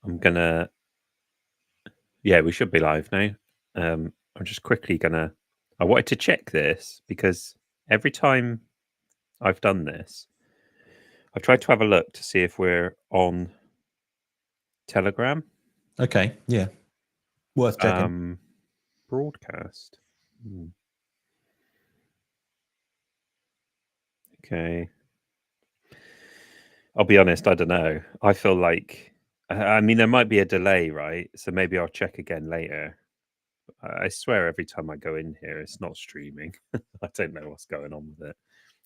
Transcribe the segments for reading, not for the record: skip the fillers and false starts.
I'm gonna. Yeah, we should be live now. I'm just quickly gonna. I wanted to check this because every time I've done this, I've tried to have a look to see if we're on Telegram. Okay, yeah, worth checking. Broadcast. Okay. I'll be honest, I don't know. I feel like, I mean, there might be a delay, right? So maybe I'll check again later. I swear every time I go in here, it's not streaming. I don't know what's going on with it.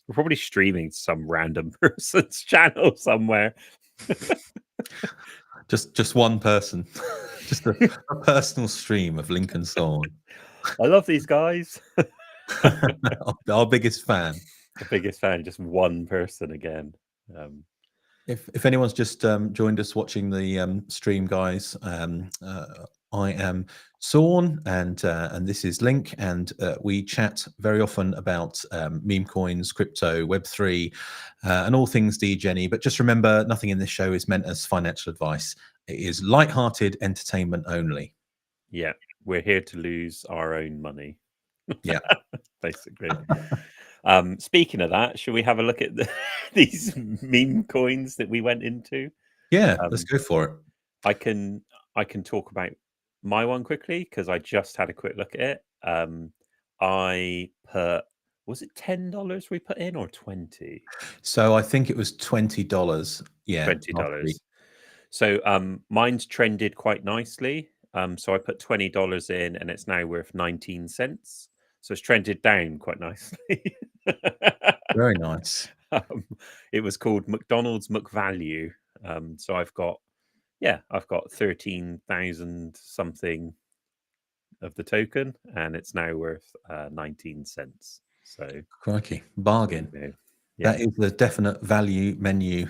We're probably streaming to some random person's channel somewhere. Just one person, just a personal stream of Lynq and Ssorn. I love these guys. Our biggest fan. The biggest fan, just one person again. If anyone's just joined us watching the stream, guys, I am Ssorn, and this is Lynq, and we chat very often about meme coins, crypto, Web3, and all things DGenny. But just remember, nothing in this show is meant as financial advice. It is light-hearted entertainment only. Yeah, we're here to lose our own money. Yeah, basically. Speaking of that, should we have a look at these meme coins that we went into? Yeah, let's go for it. I can talk about my one quickly because I just had a quick look at it. I put, was it $10 we put in or 20? So I think it was $20. Yeah, $20. So mine's trended quite nicely. So I put $20 in and it's now worth 19 cents. So it's trended down quite nicely. Very nice. It was called McDonald's McValue. So I've got 13,000 something of the token, and it's now worth 19 cents. So Crikey, bargain. Yeah. That is the definite value menu.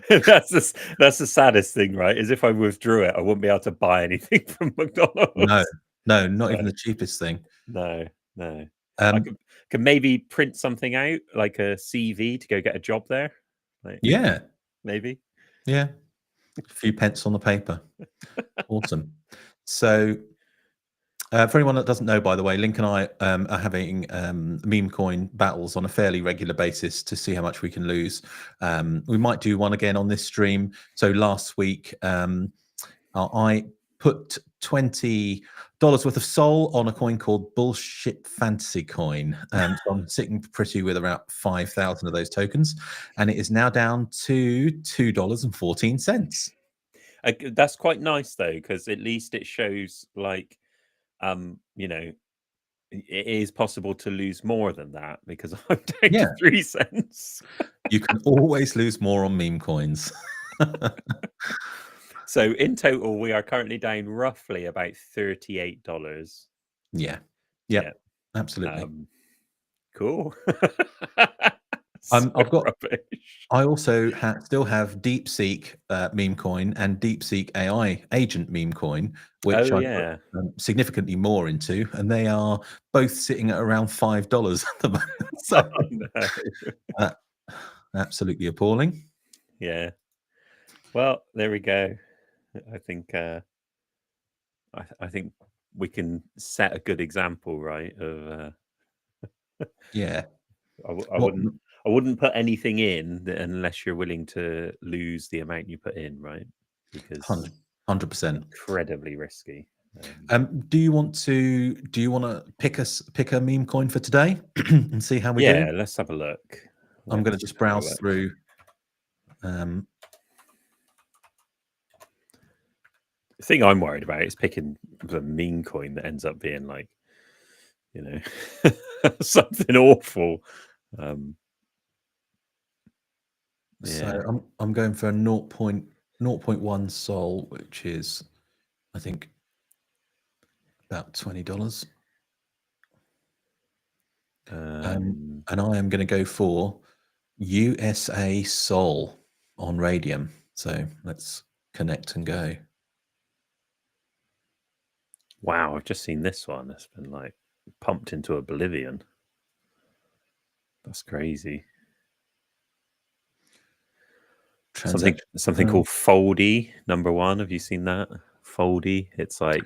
That's the saddest thing, right? Is if I withdrew it, I wouldn't be able to buy anything from McDonald's. No, not even the cheapest thing. No. I could maybe print something out, like a CV to go get a job there. Like, yeah. Maybe. Yeah. A few pence on the paper. Awesome. So for anyone that doesn't know, by the way, Lynq and I are having meme coin battles on a fairly regular basis to see how much we can lose. We might do one again on this stream. So last week, I put $20 worth of Sol on a coin called Bullshit Fantasy Coin. So I'm sitting pretty with about 5,000 of those tokens, and it is now down to $2.14. That's quite nice though, because at least it shows like, you know, it is possible to lose more than that because I'm down to 3 cents. You can always lose more on meme coins. So in total, we are currently down roughly about $38. Yeah, absolutely. Cool. I've got. Rubbish. I also still have DeepSeek meme coin and DeepSeek AI agent meme coin, which I put significantly more into, and they are both sitting at around $5 at the moment. So absolutely appalling. Yeah. Well, there we go. I think I think we can set a good example, right? Of yeah. I wouldn't put anything in unless you're willing to lose the amount you put in, right? Because 100%, incredibly risky. Do you want to pick a meme coin for today and see how we do? Yeah, let's have a look. I'm going to just browse through. The thing I'm worried about is picking the meme coin that ends up being like, you know, something awful. So I'm going for a 0.1 Sol, which is, I think, about $20. And I am going to go for USA Sol on Radium. So let's connect and go. Wow, I've just seen this one. It's been like pumped into oblivion. That's crazy. Something called Foldy #1. Have you seen that? Foldy. It's like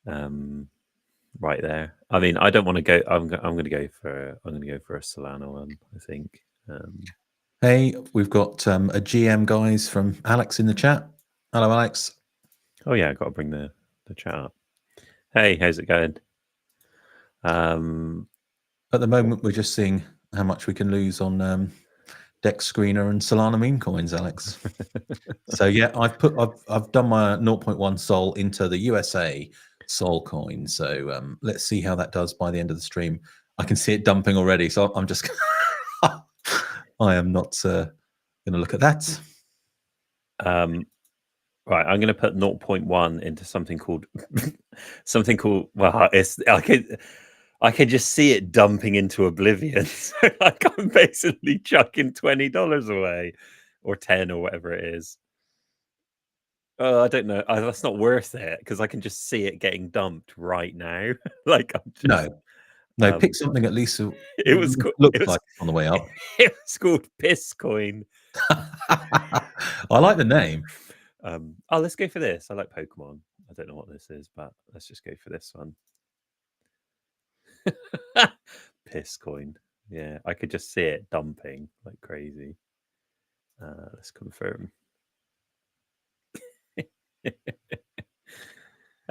right there. I mean, I don't want to go. I'm going to go for a Solana one, I think. Hey, we've got a GM guys from Alex in the chat. Hello, Alex. Oh yeah, I've got to bring the chat up. Hey, how's it going? At the moment, we're just seeing how much we can lose on Dex Screener and Solana meme coins, Alex. So yeah, I've done my 0.1 Sol into the USA Sol coin. So let's see how that does by the end of the stream. I can see it dumping already, so I'm just I am not going to look at that. Right, I'm going to put 0.1 into something called well, it's I can just see it dumping into oblivion. So like I'm basically chucking $20 away, or 10 or whatever it is. Oh, I don't know. That's not worth it because I can just see it getting dumped right now. Like I'm just no. Pick something at least it was looks like it's on the way up. It was called Piss Coin. I like the name. Oh, let's go for this. I like Pokemon. I don't know what this is, but let's just go for this one. Piss Coin. Yeah, I could just see it dumping like crazy. Let's confirm.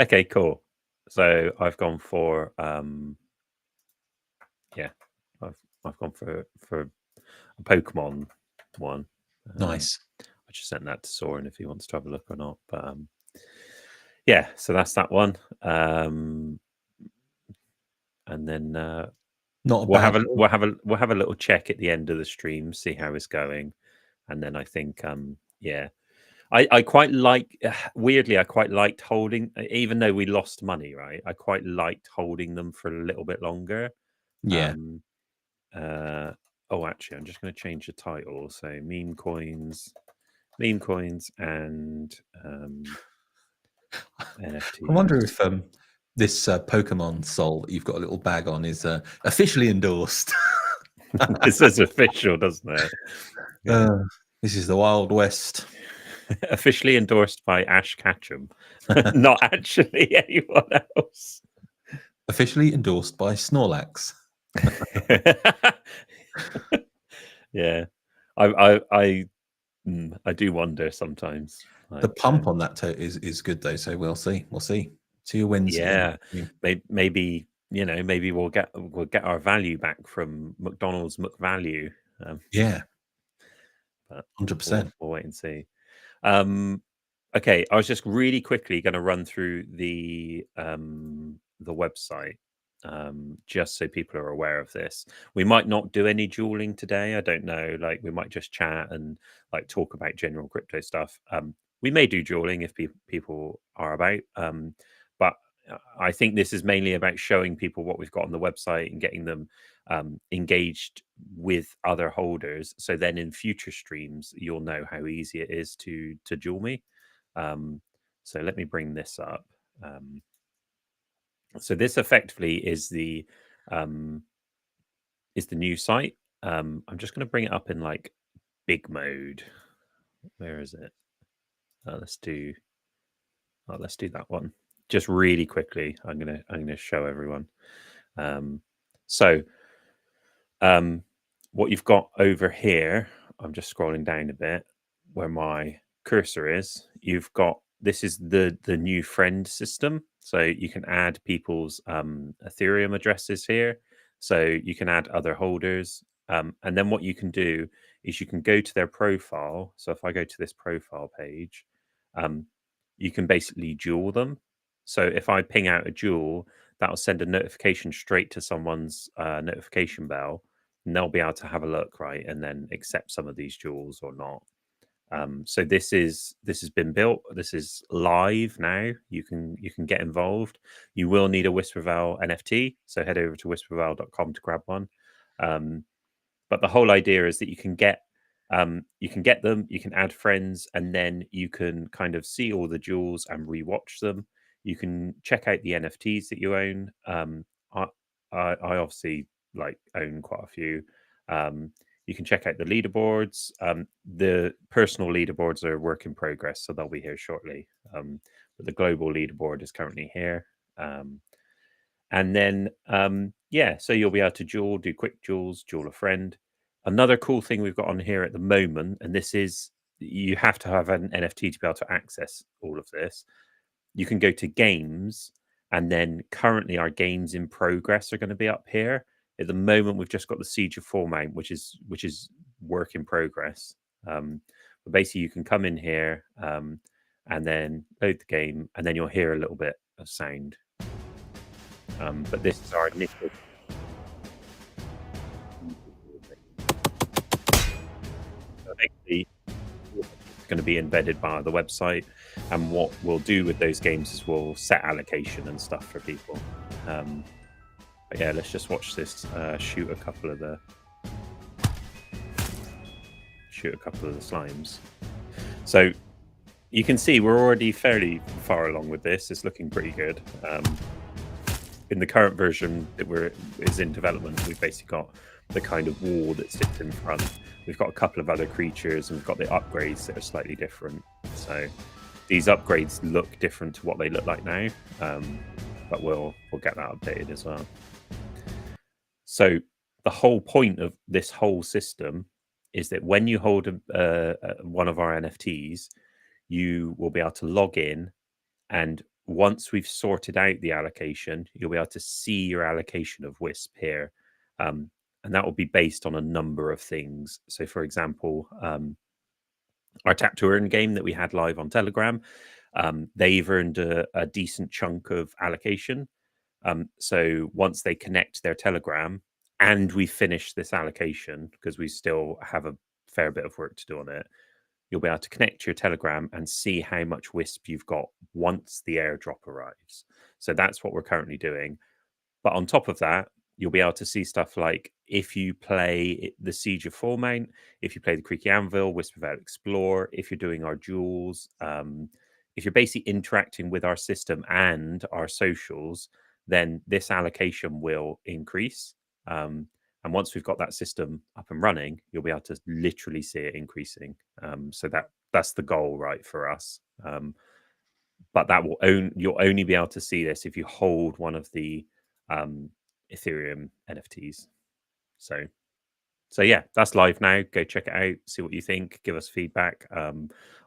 Okay, cool. So I've gone for yeah, I've gone for a Pokemon one. Nice. I just sent that to Ssorn if he wants to have a look or not. But yeah, so that's that one. And then we'll have a little check at the end of the stream, see how it's going, and then I think yeah, I quite like weirdly I quite liked holding, even though we lost money, right? I quite liked holding them for a little bit longer. Yeah. Oh, actually, I'm just going to change the title. So meme coins, and NFTs. I wonder if this Pokemon Sol that you've got a little bag on is officially endorsed. It says official, doesn't it? Yeah. This is the Wild West. Officially endorsed by Ash Ketchum, not actually anyone else. Officially endorsed by Snorlax. Yeah, I do wonder sometimes. Like, the pump on that is good though, so we'll see. We'll see. See who wins. Yeah, maybe maybe we'll get our value back from McDonald's McValue. Yeah, but 100%. We'll wait and see. Okay, I was just really quickly going to run through the website, just so people are aware of this. We might not do any dueling today. I don't know. Like we might just chat and like talk about general crypto stuff. We may do dueling if people are about. But I think this is mainly about showing people what we've got on the website and getting them engaged with other holders. So then in future streams, you'll know how easy it is to duel me. So let me bring this up. So this effectively is the new site. I'm just going to bring it up in like big mode. Where is it? Let's do that one. Just really quickly, I'm gonna show everyone. So what you've got over here, I'm just scrolling down a bit where my cursor is. You've got, this is the new friend system. So you can add people's Ethereum addresses here. So you can add other holders. And then what you can do is you can go to their profile. So if I go to this profile page, you can basically duel them. So if I ping out a duel, that'll send a notification straight to someone's notification bell, and they'll be able to have a look, right, and then accept some of these duels or not. So this has been built. This is live now. You can get involved. You will need a Whisperval NFT, so head over to whisperval.com to grab one. But the whole idea is that you can get them, you can add friends, and then you can kind of see all the duels and rewatch them. You can check out the NFTs that you own. I obviously like own quite a few. You can check out the leaderboards. The personal leaderboards are a work in progress, so they'll be here shortly. But the global leaderboard is currently here. And then, yeah, so you'll be able to duel, do quick duels, duel a friend. Another cool thing we've got on here at the moment, and this is you have to have an NFT to be able to access all of this. You can go to games, and then currently our games in progress are going to be up here. At the moment, we've just got the Siege of Formount, which is work in progress. But basically, you can come in here and then load the game, and then you'll hear a little bit of sound. But this is our initial. So basically, it's going to be embedded by the website, and what we'll do with those games is we'll set allocation and stuff for people. But yeah, let's just watch this shoot a couple of the slimes. So you can see we're already fairly far along with this. It's looking pretty good. In the current version that is in development, we've basically got the kind of wall that sits in front. We've got a couple of other creatures, and we've got the upgrades that are slightly different. So these upgrades look different to what they look like now, but we'll get that updated as well. So the whole point of this whole system is that when you hold one of our NFTs, you will be able to log in, and once we've sorted out the allocation, you'll be able to see your allocation of Wisp here. And that will be based on a number of things. So, for example, our Tap to Earn game that we had live on Telegram, they've earned a decent chunk of allocation. So once they connect their Telegram and we finish this allocation, because we still have a fair bit of work to do on it, you'll be able to connect your Telegram and see how much Wisp you've got once the airdrop arrives. So that's what we're currently doing. But on top of that, you'll be able to see stuff like if you play the Siege of Formount, if you play the Creaky Anvil, Wisp of Explore, if you're doing our duels, if you're basically interacting with our system and our socials, then this allocation will increase. And once we've got that system up and running, you'll be able to literally see it increasing. So that's the goal, right, for us. But you'll only be able to see this if you hold one of the Ethereum NFTs. So yeah, that's live now. Go check it out, see what you think, give us feedback.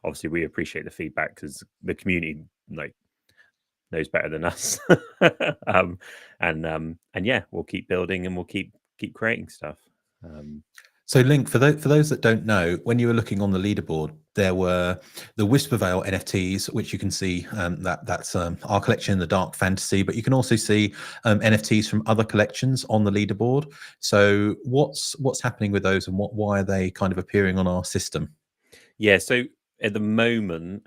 Obviously, we appreciate the feedback because the community knows better than us. And yeah, we'll keep building and we'll keep creating stuff. So, Lynq, for those that don't know, when you were looking on the leaderboard, there were the Whispervale NFTs, which you can see that's our collection in the dark fantasy, but you can also see NFTs from other collections on the leaderboard. So, what's happening with those, and why are they kind of appearing on our system? Yeah, so at the moment,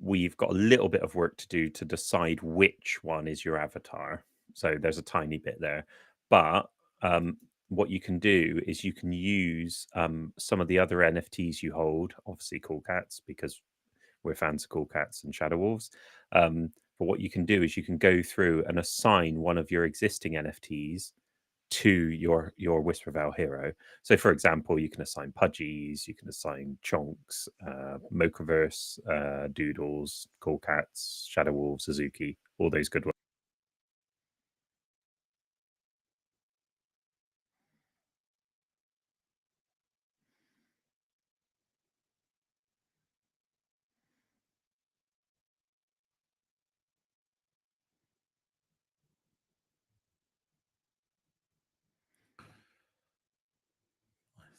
we've got a little bit of work to do to decide which one is your avatar. So there's a tiny bit there, but what you can do is you can use some of the other NFTs you hold, obviously Cool Cats, because we're fans of Cool Cats and Shadow Wolves. But what you can do is you can go through and assign one of your existing NFTs to your Whispervale hero. So, for example, you can assign Pudgies, you can assign Chonks, Mochaverse, Doodles, Cool Cats, Shadow Wolves, Suzuki, all those good ones.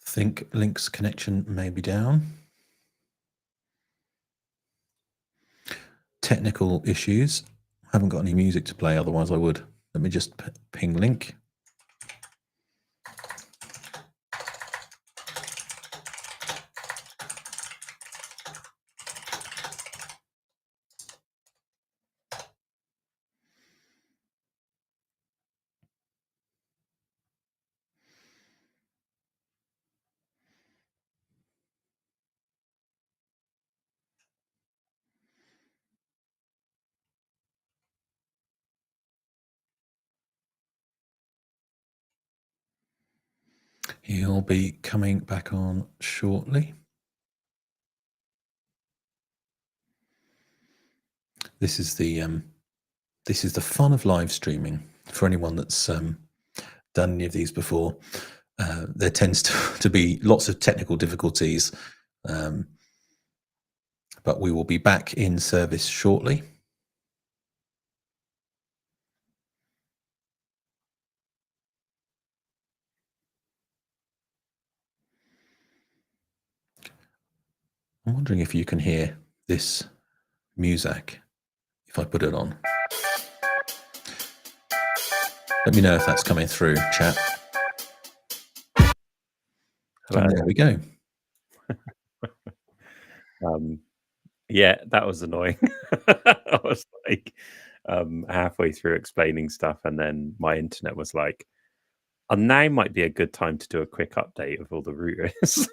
I think Lynq's connection may be down. Technical issues. Haven't got any music to play, otherwise I would. Let me just ping Lynq. He'll be coming back on shortly. This is the fun of live streaming for anyone that's done any of these before. There tends to be lots of technical difficulties, but we will be back in service shortly. I'm wondering if you can hear this music if I put it on. Let me know if that's coming through, chat. Hello. And there we go. Yeah, that was annoying. I was like halfway through explaining stuff, and then my internet was like, "Oh, now might be a good time to do a quick update of all the routers."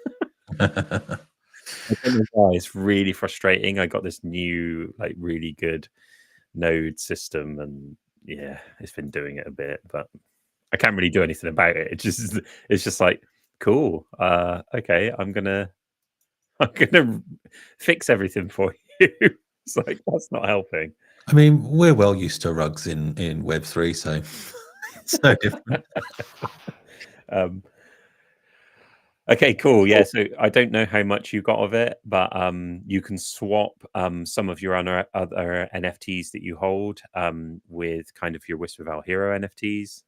I don't know why, it's really frustrating. I got this new, like, really good node system, and yeah, it's been doing it a bit, but I can't really do anything about it. It's just like, cool. Okay, I'm gonna fix everything for you. It's like that's not helping. I mean, we're well used to rugs in Web3, so it's no different. Okay, cool. Yeah, so I don't know how much you got of it, but you can swap some of your other NFTs that you hold with kind of your Whispervale Hero NFTs.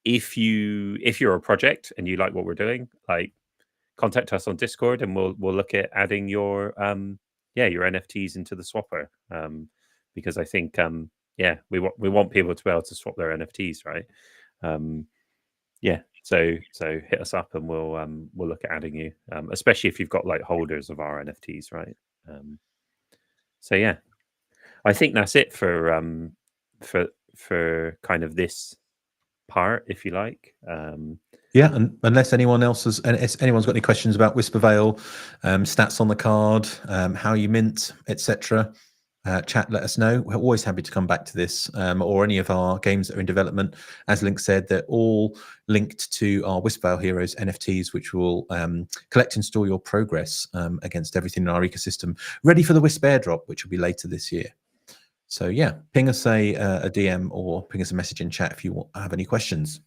If you're a project and you like what we're doing, like contact us on Discord and we'll look at adding your your NFTs into the swapper. Because I think we want people to be able to swap their NFTs, right? So hit us up and we'll look at adding you, especially if you've got like holders of our NFTs, right? So yeah, I think that's it for kind of this part, if you like. Yeah, and unless anyone else has, and if anyone's got any questions about Whispervale, stats on the card, how you mint, etc., chat, let us know. We're always happy to come back to this, or any of our games that are in development. As Lynq said, they're all linked to our Whispervale Heroes NFTs, which will collect and store your progress against everything in our ecosystem, ready for the Wisp airdrop, which will be later this year. So yeah, ping us a DM or ping us a message in chat if you have any questions.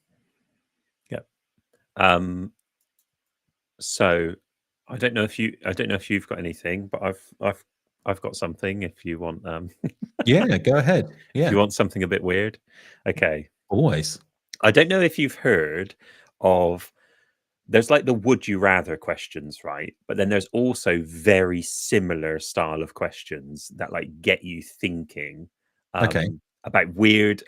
So I don't know if you've got anything, but I've got something if you want. Yeah, go ahead. Yeah, if you want something a bit weird. Okay. always. I don't know if you've heard of, there's like the would you rather questions, right? But then there's also very similar style of questions that like get you thinking Okay. about weird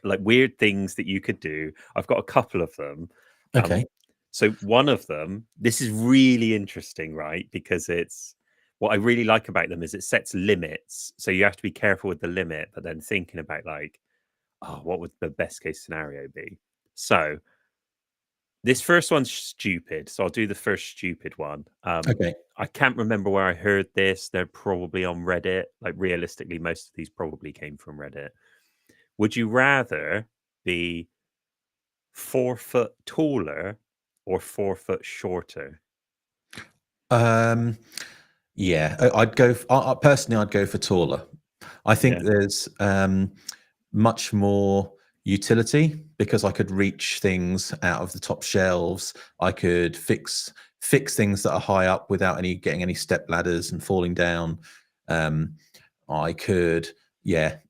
things that you could do. I've got a couple of them. Okay. So one of them, this is really interesting, right? Because it's, what I really like about them is it sets limits. So you have to be careful with the limit, but then thinking about like, oh, what would the best case scenario be? So this first one's stupid. So I'll do the first stupid one. Okay. I can't remember where I heard this. They're probably on Reddit. Like realistically, most of these probably came from Reddit. Would you rather be 4 foot taller or 4 foot shorter? Yeah, I'd go. Personally, I'd go for taller. I think there's much more utility because I could reach things out of the top shelves. I could fix things that are high up without getting any step ladders and falling down. I could,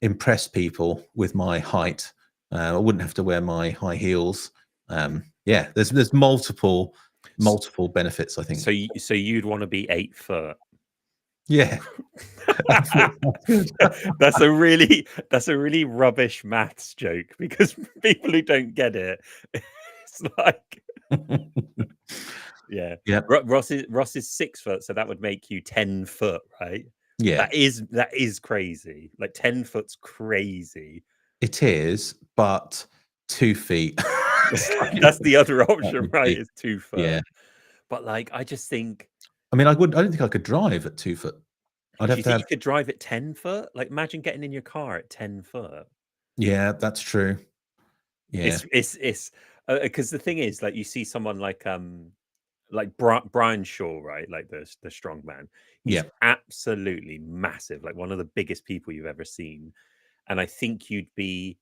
impress people with my height. I wouldn't have to wear my high heels. There's multiple benefits, I think. So you'd want to be 8 foot. Yeah. That's a really rubbish maths joke because people who don't get it, it's like yeah. Ross is 6 foot, so that would make you 10 foot, right? Yeah. That is crazy. Like 10 foot's crazy. It is, but 2 feet. That's the other option, right? It's 2 foot. Yeah. But like I just think, I mean, I don't think I could drive at 2 foot. I'd do have you to think have. you could drive at 10 foot? Like imagine getting in your car at 10 foot. Yeah, that's true. Yeah. It's because the thing is, like, you see someone like Brian Shaw, right? Like the strong man. Yeah. He's absolutely massive, like one of the biggest people you've ever seen. And I think you'd be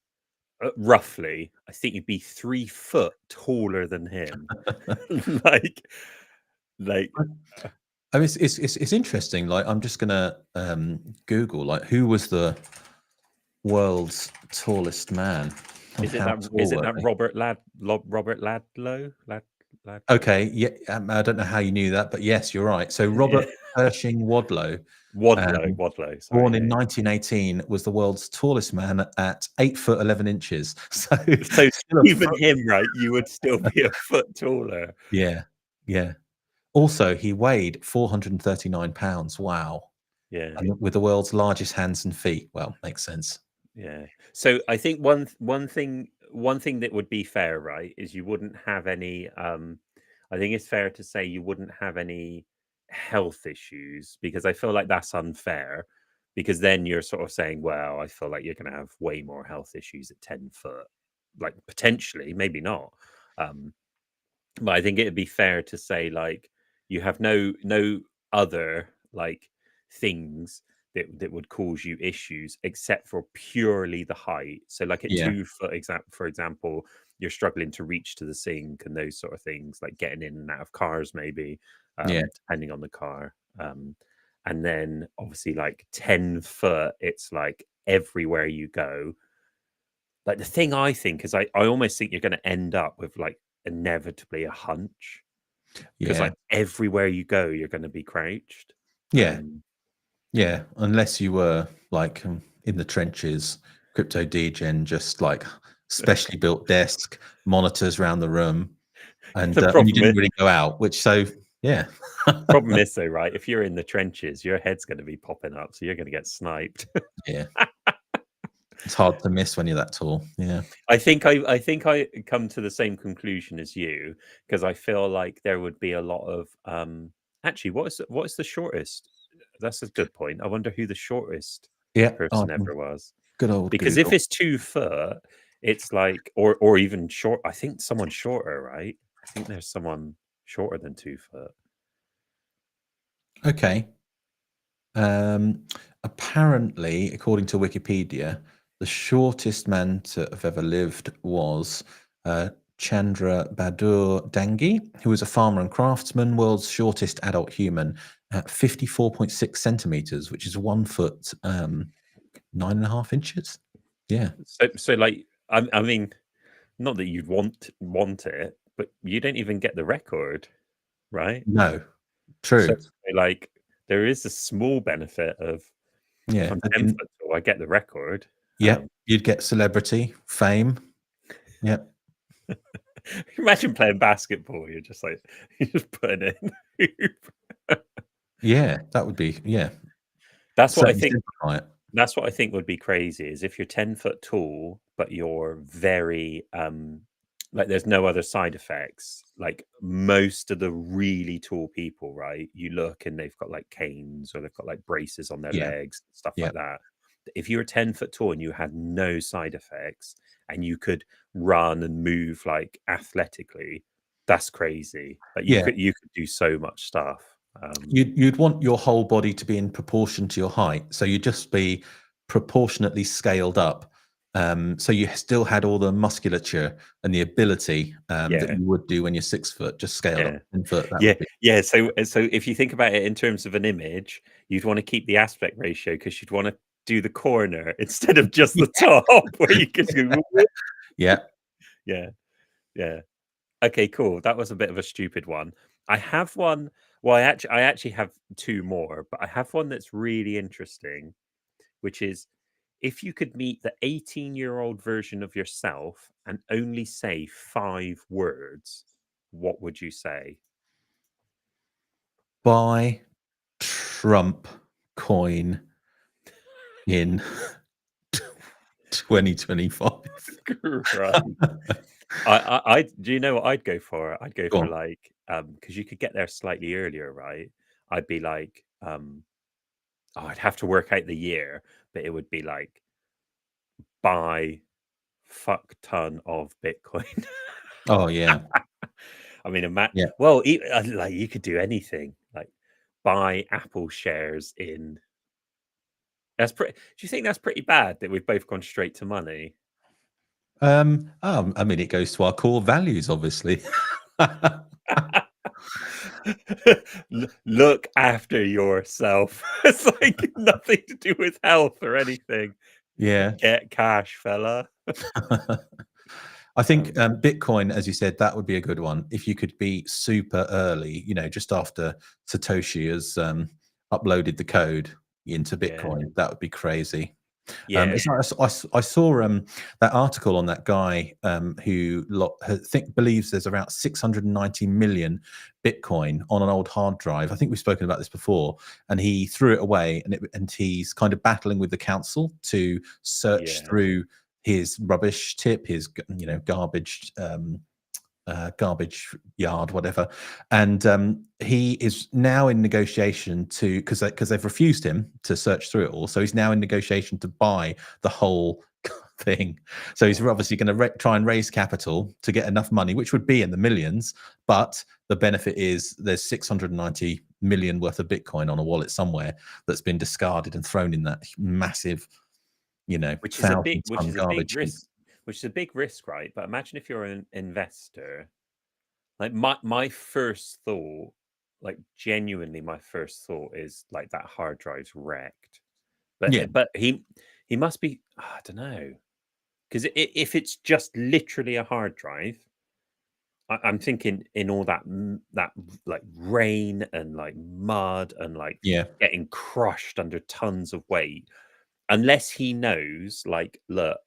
roughly, I think you'd be 3 foot taller than him. like, like, uh, I mean, it's interesting. Like, I'm just gonna Google like who was the world's tallest man and is it how that? tall Is it were that they? Robert Ladlow? Lad. Okay, yeah, I don't know how you knew that, but yes, you're right. So Yeah. Robert Pershing Wadlow, Wadlow. um, Wadlow. born Sorry. in Yeah. 1918, was the world's tallest man at 8 foot 11 inches. So So still a even foot. him, right? You would still be a foot taller. Yeah, yeah. Also, he weighed 439 pounds. Wow. Yeah. And with the world's largest hands and feet. Well, makes sense. Yeah. So I think one thing that would be fair, right, is you wouldn't have any I think it's fair to say you wouldn't have any health issues because I feel like that's unfair because then you're sort of saying, well, I feel like you're going to have way more health issues at 10 foot. Like potentially, maybe not. Um but I think it'd be fair to say, like, you have no other, like, things that would cause you issues except for purely the height. So, like, at Yeah, 2 foot, for example, you're struggling to reach to the sink and those sort of things, like getting in and out of cars maybe, yeah, depending on the car. And then obviously, like, 10 foot, it's like everywhere you go. Like, the thing I think is I almost think you're gonna end up with, like, inevitably a hunch because yeah, like, everywhere you go, you're gonna be crouched. yeah, Um, yeah. Unless you were like in the trenches, crypto degen, just like specially built desk, monitors around the room, the and you problem didn't is really go out. Which so yeah, problem is though, right, if you're in the trenches, your head's gonna be popping up, so you're gonna get sniped. yeah. It's hard to miss when you're that tall. Yeah, I think I come to the same conclusion as you because I feel like there would be a lot of, actually, what is the shortest? That's a good point. I wonder who the shortest yeah. person ever was. Good old Because if Google. it's 2 foot, it's like or even short I think someone shorter, right? I think there's someone shorter than 2 foot. Okay. Apparently, according to Wikipedia, the shortest man to have ever lived was Chandra Bahadur Dangi, who was a farmer and craftsman, world's shortest adult human at 54.6 centimeters, which is 1 foot 9.5 inches. Yeah. So like, I mean, not that you'd want it, but you don't even get the record, right? No. So, True. like, there is a small benefit of if Yeah. I'm And 10 foot tall, I get the record. yeah, you'd get celebrity, fame. Yeah. Imagine playing basketball, you're just like you're just putting it in. Yeah. That would be, yeah. That's what I Certainly think simplify it. That's what I think would be crazy is if you're 10 foot tall, but you're very like there's no other side effects. Like most of the really tall people, right? You look and they've got like canes or they've got like braces on their Yeah. legs, stuff Yeah. like that. If you were 10 foot tall and you had no side effects and you could run and move like athletically, that's crazy. Like Yeah. you could do so much stuff. You'd want your whole body to be in proportion to your height, so you'd just be proportionately scaled up. So you still had all the musculature and the ability that Yeah. you would do when you're 6 foot, just scaled up Yeah. 10 foot. That Yeah, would be yeah, so if you think about it in terms of an image, you'd wanna keep the aspect ratio because 'cause you'd wanna do the corner instead of just the top where you could go. yeah. Yeah, yeah. Okay, cool. That was a bit of a stupid one. I have one well, I actually have 2 more, but I have one that's really interesting, which is if you could meet the 18-year-old version of yourself and only say 5 words, what would you say? Buy Trump coin in 2025. Right. I do you know what I'd go for? I'd go Go for on. like, because you could get there slightly earlier, right? I'd be like, oh, I'd have to work out the year, but it would be like buy fuck ton of Bitcoin. Oh yeah, I mean, yeah. well, like you could do anything, like buy Apple shares in. That's pretty. Do you think that's pretty bad that we've both gone straight to money? I mean, it goes to our core values, obviously. Look after yourself. It's like nothing to do with health or anything. Yeah. Get cash, fella. I think Um, Bitcoin, as you said, that would be a good one. If you could be super early, just after Satoshi has uploaded the code into yeah, Bitcoin, that would be crazy. yeah, It's like I saw that article on that guy who believes there's around 690 million Bitcoin on an old hard drive. I think we've spoken about this before, and he threw it away, and he's kind of battling with the council to search yeah. through his rubbish tip, his garbage garbage yard, whatever. And he is now in negotiation to because they've refused him to search through it all. So he's now in negotiation to buy the whole thing. So he's Wow. obviously going to try and raise capital to get enough money, which would be in the millions. But the benefit is there's 690 million worth of Bitcoin on a wallet somewhere that's been discarded and thrown in that massive, Which is a big, 1,000-ton garbage heap. which is a big risk, right? But imagine if you're an investor. Like my first thought, like genuinely, my first thought is like that hard drive's wrecked. Yeah, But he must be. I don't know, because if it's just literally a hard drive, I'm thinking in all that like rain and like mud and like yeah, getting crushed under tons of weight. Unless he knows, like, look,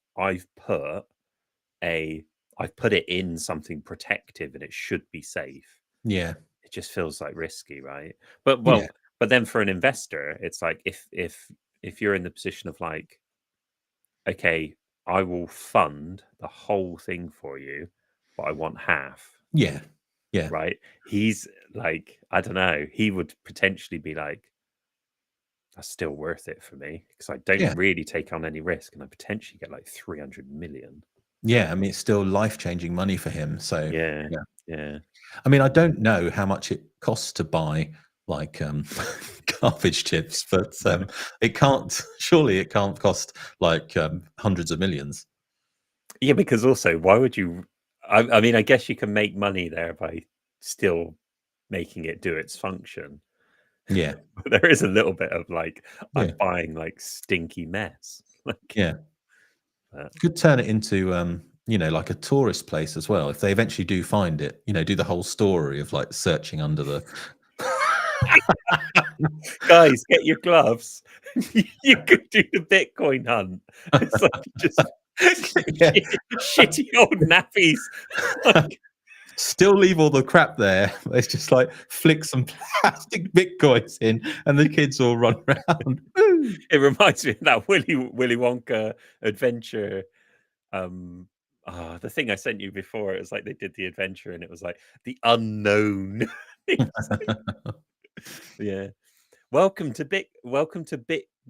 a I've put it in something protective and it should be safe. yeah, It just feels like risky, right? But yeah, but then for an investor, it's like if you're in the position of like, okay, I will fund the whole thing for you, but I want half, yeah, yeah, right? He's like, I don't know, he would potentially be like, that's still worth it for me because I don't yeah. really take on any risk and I potentially get like 300 million. Yeah, I mean, it's still life-changing money for him, so, Yeah, yeah. yeah. I mean, I don't know how much it costs to buy, like, garbage chips, but, it can't surely it can't cost, like, hundreds of millions. Yeah, because also, why would you? I mean, I guess you can make money there by still making it do its function. Yeah, But there is a little bit of like, yeah, I'm buying like stinky mess. Like, yeah. uh, Could turn it into, like a tourist place as well, if they eventually do find it, do the whole story of, like, searching under the guys, get your gloves. You could do the Bitcoin hunt. It's like just Yeah. shitty old nappies. Like, Still leave all the crap there. It's just like flick some plastic bitcoins in, and the kids all run around. Woo! it reminds me of that Willy Wonka adventure. The thing I sent you before, it was like they did the adventure and it was like the unknown. It's like, yeah.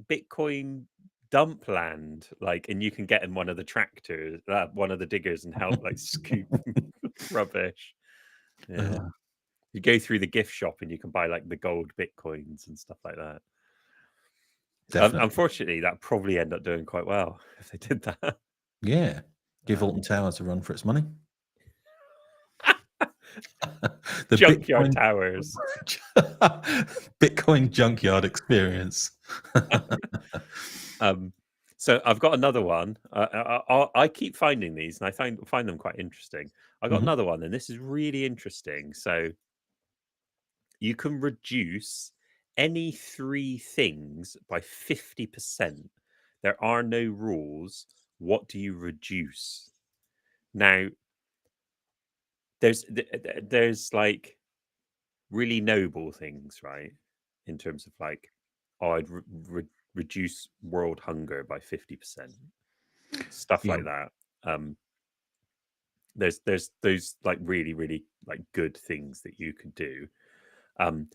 Bitcoin Dumpland. Like, and you can get in one of the tractors, one of the diggers and help like scoop rubbish. Yeah. Oh, You go through the gift shop and you can buy like the gold bitcoins and stuff like that. definitely. Unfortunately, that probably end up doing quite well if they did that. Yeah. Give Alton Um, Towers a run for its money. The junkyard Bitcoin towers. Bitcoin junkyard experience. Um, so I've got another one. I keep finding these, and I find them quite interesting. I got Mhm. another one, and this is really interesting. So you can reduce any three things by 50%. There are no rules. What do you reduce? Now, there's like really noble things, right? In terms of like, oh, I'd reduce world hunger by 50%, stuff Yeah. like that. Um, there's those like really like good things that you could do, um,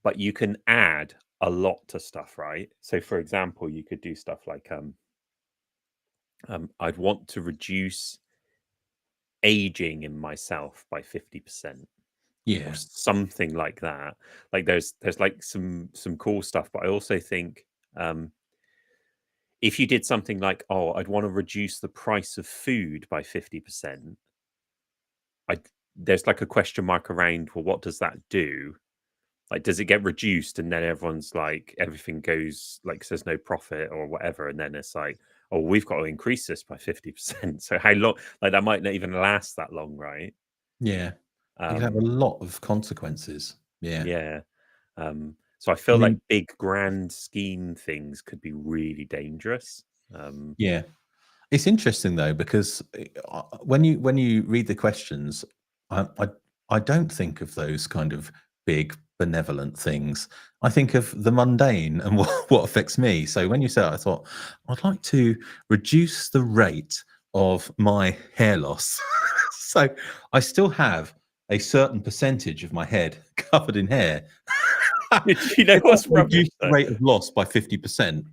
but you can add a lot to stuff, right? So, for example, you could do stuff like, I'd want to reduce aging in myself by 50%. Yeah. Or something like that. Like there's like some cool stuff, but I also think if you did something like, oh, I'd want to reduce the price of food by 50%, I there's like a question mark around, well, what does that do? Like, does it get reduced and then everyone's like, everything goes like, there's no profit or whatever, and then it's like, oh, we've got to increase this by 50%. So how long? Like that might not even last that long, right? Yeah. It could have a Um, lot of consequences. Yeah. yeah. So I I feel like mean, big grand scheme things could be really dangerous. yeah. It's interesting though, because when you read the questions, I, I I don't think of those kind of big benevolent things. I think of the mundane and what affects me. So when you said it, I thought I'd like to reduce the rate of my hair loss. So I still have a certain percentage of my head covered in hair. Do you know If I what's can reduce rubbish the though? rate of loss by 50%,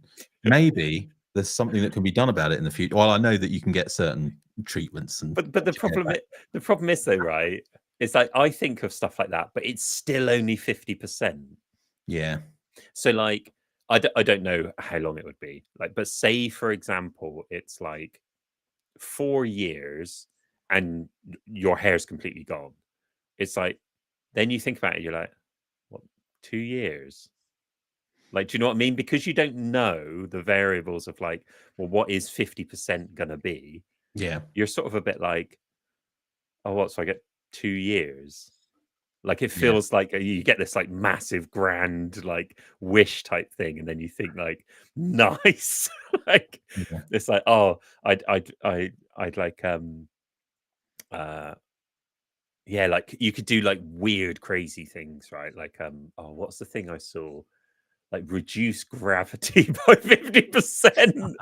maybe there's something that can be done about it in the future. Well, I know that you can get certain treatments and But get your hair back. the problem is though, right? It's like I think of stuff like that, but it's still only 50%. Yeah, So like I don't know how long it would be. Like, but say for example, it's like 4 years and your hair's completely gone. It's like then you think about it, you're like, what, 2 years? Like, do you know what I mean? Because you don't know the variables of like, well, what is 50% gonna be? yeah, You're sort of a bit like, oh, what? So I get 2 years. Like it yeah, feels like you get this like massive grand like wish type thing, and then you think like, nice. Like yeah, it's like, oh, I'd like uh yeah, like you could do like weird, crazy things, right? Like oh, what's the thing I saw? Like reduce gravity by 50%.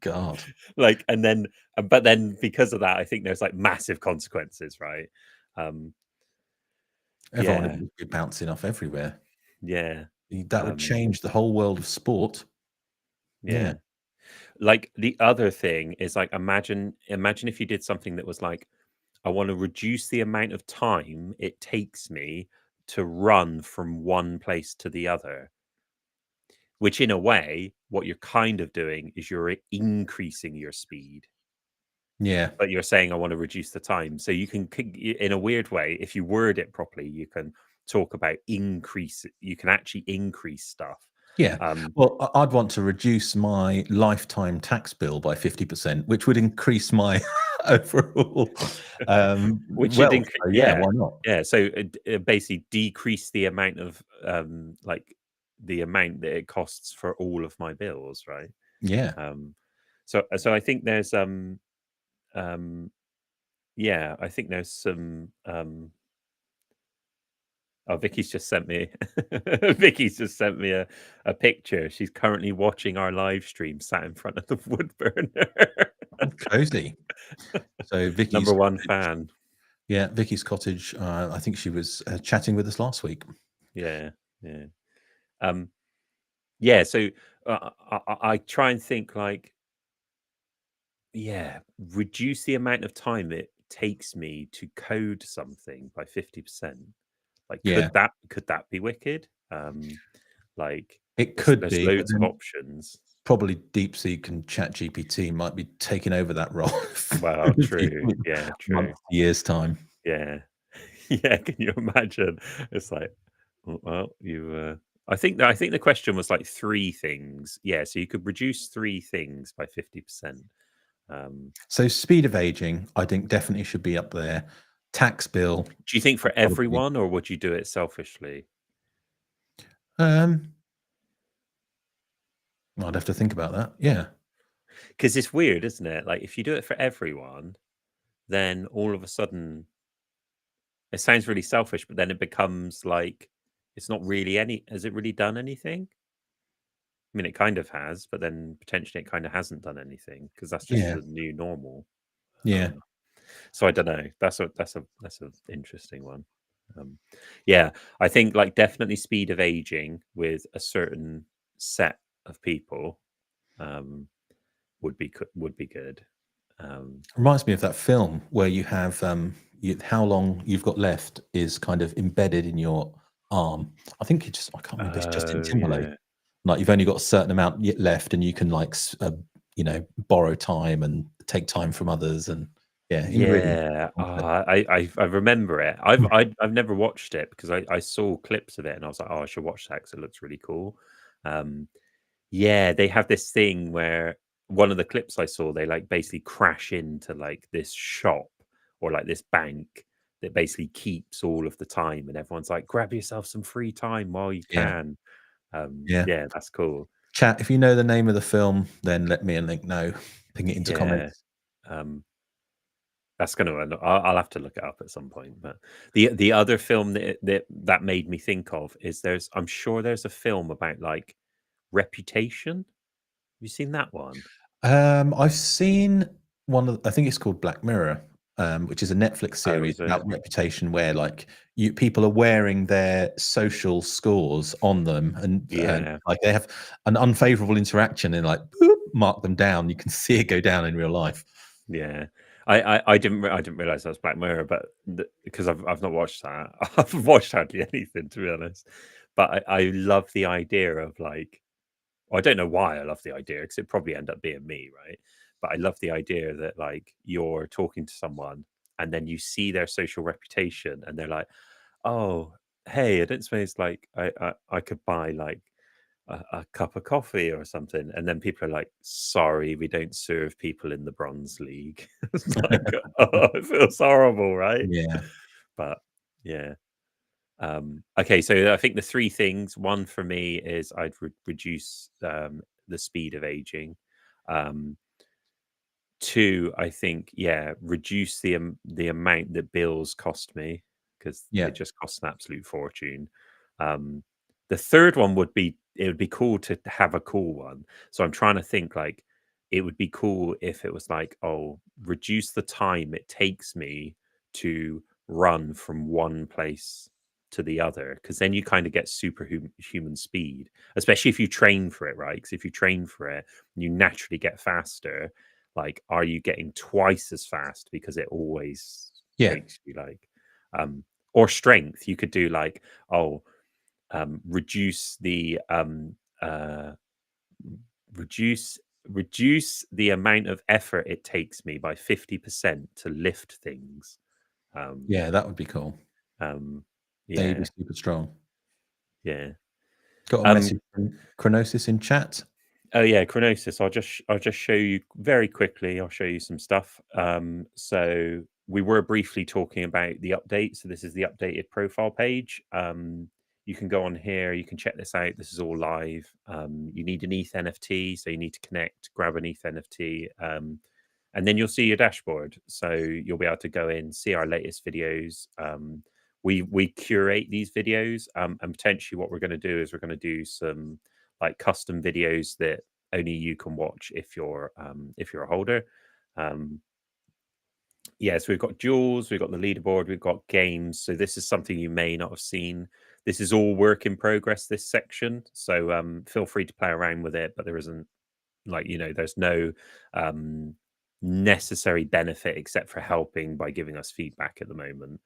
God, Like, and then but then because of that, I think there's like massive consequences, right? Um, everyone yeah, would be bouncing off everywhere. yeah, That would um, change the whole world of sport. Yeah, yeah. Like the other thing is like imagine if you did something that was like, I want to reduce the amount of time it takes me to run from one place to the other. Which in a way, what you're kind of doing is you're increasing your speed. yeah, But you're saying I want to reduce the time. So you can in a weird way, if you word it properly, you can talk about increase, you can actually increase stuff. yeah. Um, Well, I'd want to reduce my lifetime tax bill by 50%, which would increase my overall which should wealth. So yeah, yeah, why not? yeah. So basically decrease the amount of like the amount that it costs for all of my bills, right? Yeah. Um, so I think there's um yeah, I think there's some oh, Vicky's just sent me Vicky's just sent me a picture. She's currently watching our live stream sat in front of the wood burner. Oh, cozy. So Vicky's Number one cottage. fan. Yeah, Vicky's cottage. I think she was chatting with us last week. Yeah, yeah. Um, yeah, so I try and think like, yeah, reduce the amount of time it takes me to code something by 50%. Like, Yeah, could that be wicked? Like, it could there's be, but loads of then options. probably DeepSeek and ChatGPT might be taking over that role Well, in a few true. Yeah, true. months, years time. Yeah. Yeah, can you imagine? It's like, well, you I think the question was like 3 things. Yeah, so you could reduce 3 things by 50%. Um, So speed of aging, I think definitely should be up there. Tax bill, do you think for probably. everyone, or would you do it selfishly? Um, I'd have to think about that. Yeah, Because it's weird, isn't it? Like, if you do it for everyone, then all of a sudden it sounds really selfish, but then it becomes like it's not really any has it really done anything? I mean, it kind of has, but then potentially it kind of hasn't done anything because that's just yeah, the new normal. yeah, Um, so I don't know. That's a interesting one. Um, yeah, I think like definitely speed of aging with a certain set of people um, would be good. Reminds me of that film where you have how long you've got left is kind of embedded in your arm. I think I can't remember. It's Justin Oh Timberlake. yeah, Like you've only got a certain amount yet left, and you can like borrow time and take time from others, and yeah, in really yeah. concept. I remember it. I've never watched it because I saw clips of it and I was like, oh, I should watch that because it looks really cool. Um, Yeah, they have this thing where one of the clips I saw, they like basically crash into like this shop or like this bank that basically keeps all of the time, and everyone's like, grab yourself some free time while you Yeah, can. yeah. Yeah, that's cool. Chat. If you know the name of the film, then let me and Link know. Ping it into Yeah. comments. Um, that's gonna I'll have to look it up at some point. But the other film that made me think of is I'm sure there's a film about like reputation. Have you seen that one? I've seen one of. I think it's called Black Mirror, which is a Netflix Oh, series is it? about reputation, where like people are wearing their social scores on them, and Yeah. like they have an unfavorable interaction, and like boop, mark them down. You can see it go down in real life. Yeah. I didn't realize that was Black Mirror, but because I've not watched that. I've watched hardly anything, to be honest. But I love the idea of like, well, I don't know why I love the idea because it probably end up being me, right? But I love the idea that like you're talking to someone and then you see their social reputation and they're like, oh, hey, I don't suppose like I could buy like a cup of coffee or something, and then people are like, "Sorry, we don't serve people in the Bronze League." It's like, oh, it feels horrible, right? Yeah, But yeah. Okay, so I think the three things. One for me is I'd reduce the speed of aging. Um, Two, I think, yeah, reduce the amount that bills cost me because they yeah, just cost an absolute fortune. Um, the third one would be it would be cool to have a cool one. So I'm trying to think like it would be cool if it was like, oh, reduce the time it takes me to run from one place to the other because then you kind of get human speed, especially if you train for it, right? Because if you train for it, you naturally get faster. Like, are you getting twice as fast because it always yeah, takes you like um or strength? You could do like, oh, reduce the uh reduce reduce the amount of effort it takes me by 50% to lift things. Um yeah. That would be cool. um Then you'd be yeah, super strong. yeah. Got a Um message from Chronosis in chat. Oh yeah, Chronosis. I'll just show you very quickly. I'll show you some stuff. So we were briefly talking about the update. So this is the updated profile page. You can go on here. You can check this out. This is all live. You need an ETH NFT, so you need to connect, grab an ETH NFT, and then you'll see your dashboard. So you'll be able to go in, see our latest videos. We curate these videos, and potentially what we're going to do is we're going to do some like custom videos that only you can watch if you're a holder. Um, yeah, so we've got duels, we've got the leaderboard, we've got games. So this is something you may not have seen. This is all work in progress. This section, so feel free to play around with it, but there isn't like there's no um, necessary benefit except for helping by giving us feedback at the moment.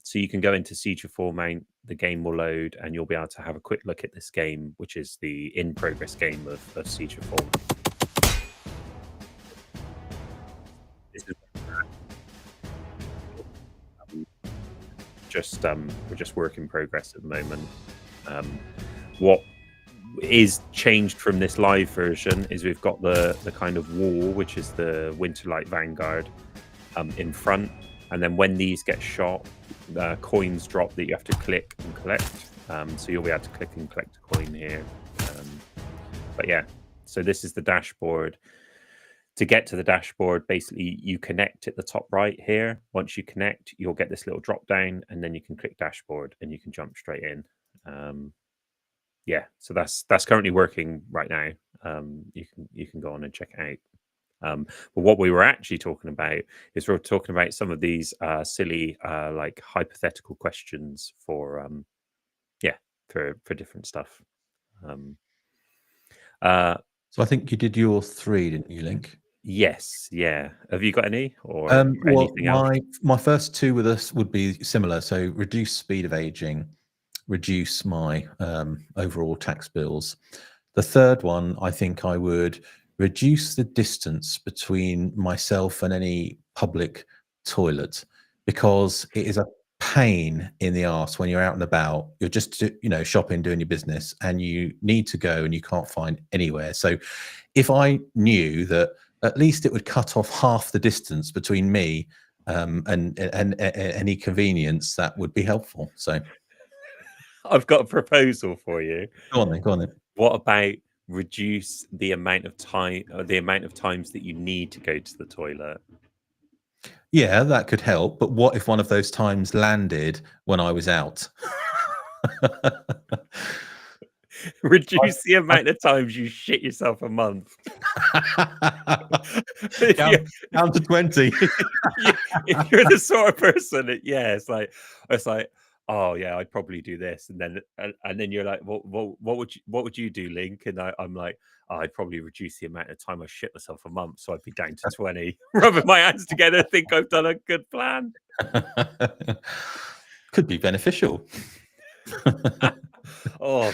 So you can go into Siege of Formount, the game will load, and you'll be able to have a quick look at this game, which is the in progress game of Siege of Formount. This is um, we're just work in progress at the moment. Um, what is changed from this live version is we've got the kind of wall, which is the Winterlight Vanguard, in front, and then when these get shot, the coins drop that you have to click and collect. So you'll be able to click and collect a coin here. But yeah, so this is the dashboard. To get to the dashboard, basically you connect at the top right here. Once you connect, you'll get this little drop down, and then you can click dashboard and you can jump straight in. Yeah, so that's currently working right now. You can go on and check it out. But what we were actually talking about is we're talking about some of these silly, like hypothetical questions for, yeah, for different stuff. Um, uh, So I think you did your 3, didn't you, Link? Yes, yeah. Have you got any or Well, anything else? my first two with us would be similar. So reduce speed of aging, reduce my overall tax bills. The third one, I think I would reduce the distance between myself and any public toilet, because it is a pain in the arse when you're out and about. You're just, shopping, doing your business, and you need to go and you can't find anywhere. So if I knew that at least it would cut off half the distance between me and any convenience, that would be helpful. So I've got a proposal for you. go on then, go on then. What about reduce the amount of time, or the amount of times that you need to go to the toilet? Yeah, that could help. But what if one of those times landed when I was out? Reduce the I- amount of times you shit yourself a month. If down, you down to 20. if you're the sort of person that, yeah, it's like, oh yeah, I'd probably do this, and then you're like, well, what would you do, Link? And I'm like, oh, I'd probably reduce the amount of time I shit myself a month, so I'd be down to 20. Rubbing my hands together, think I've done a good plan. Could be beneficial. Oh,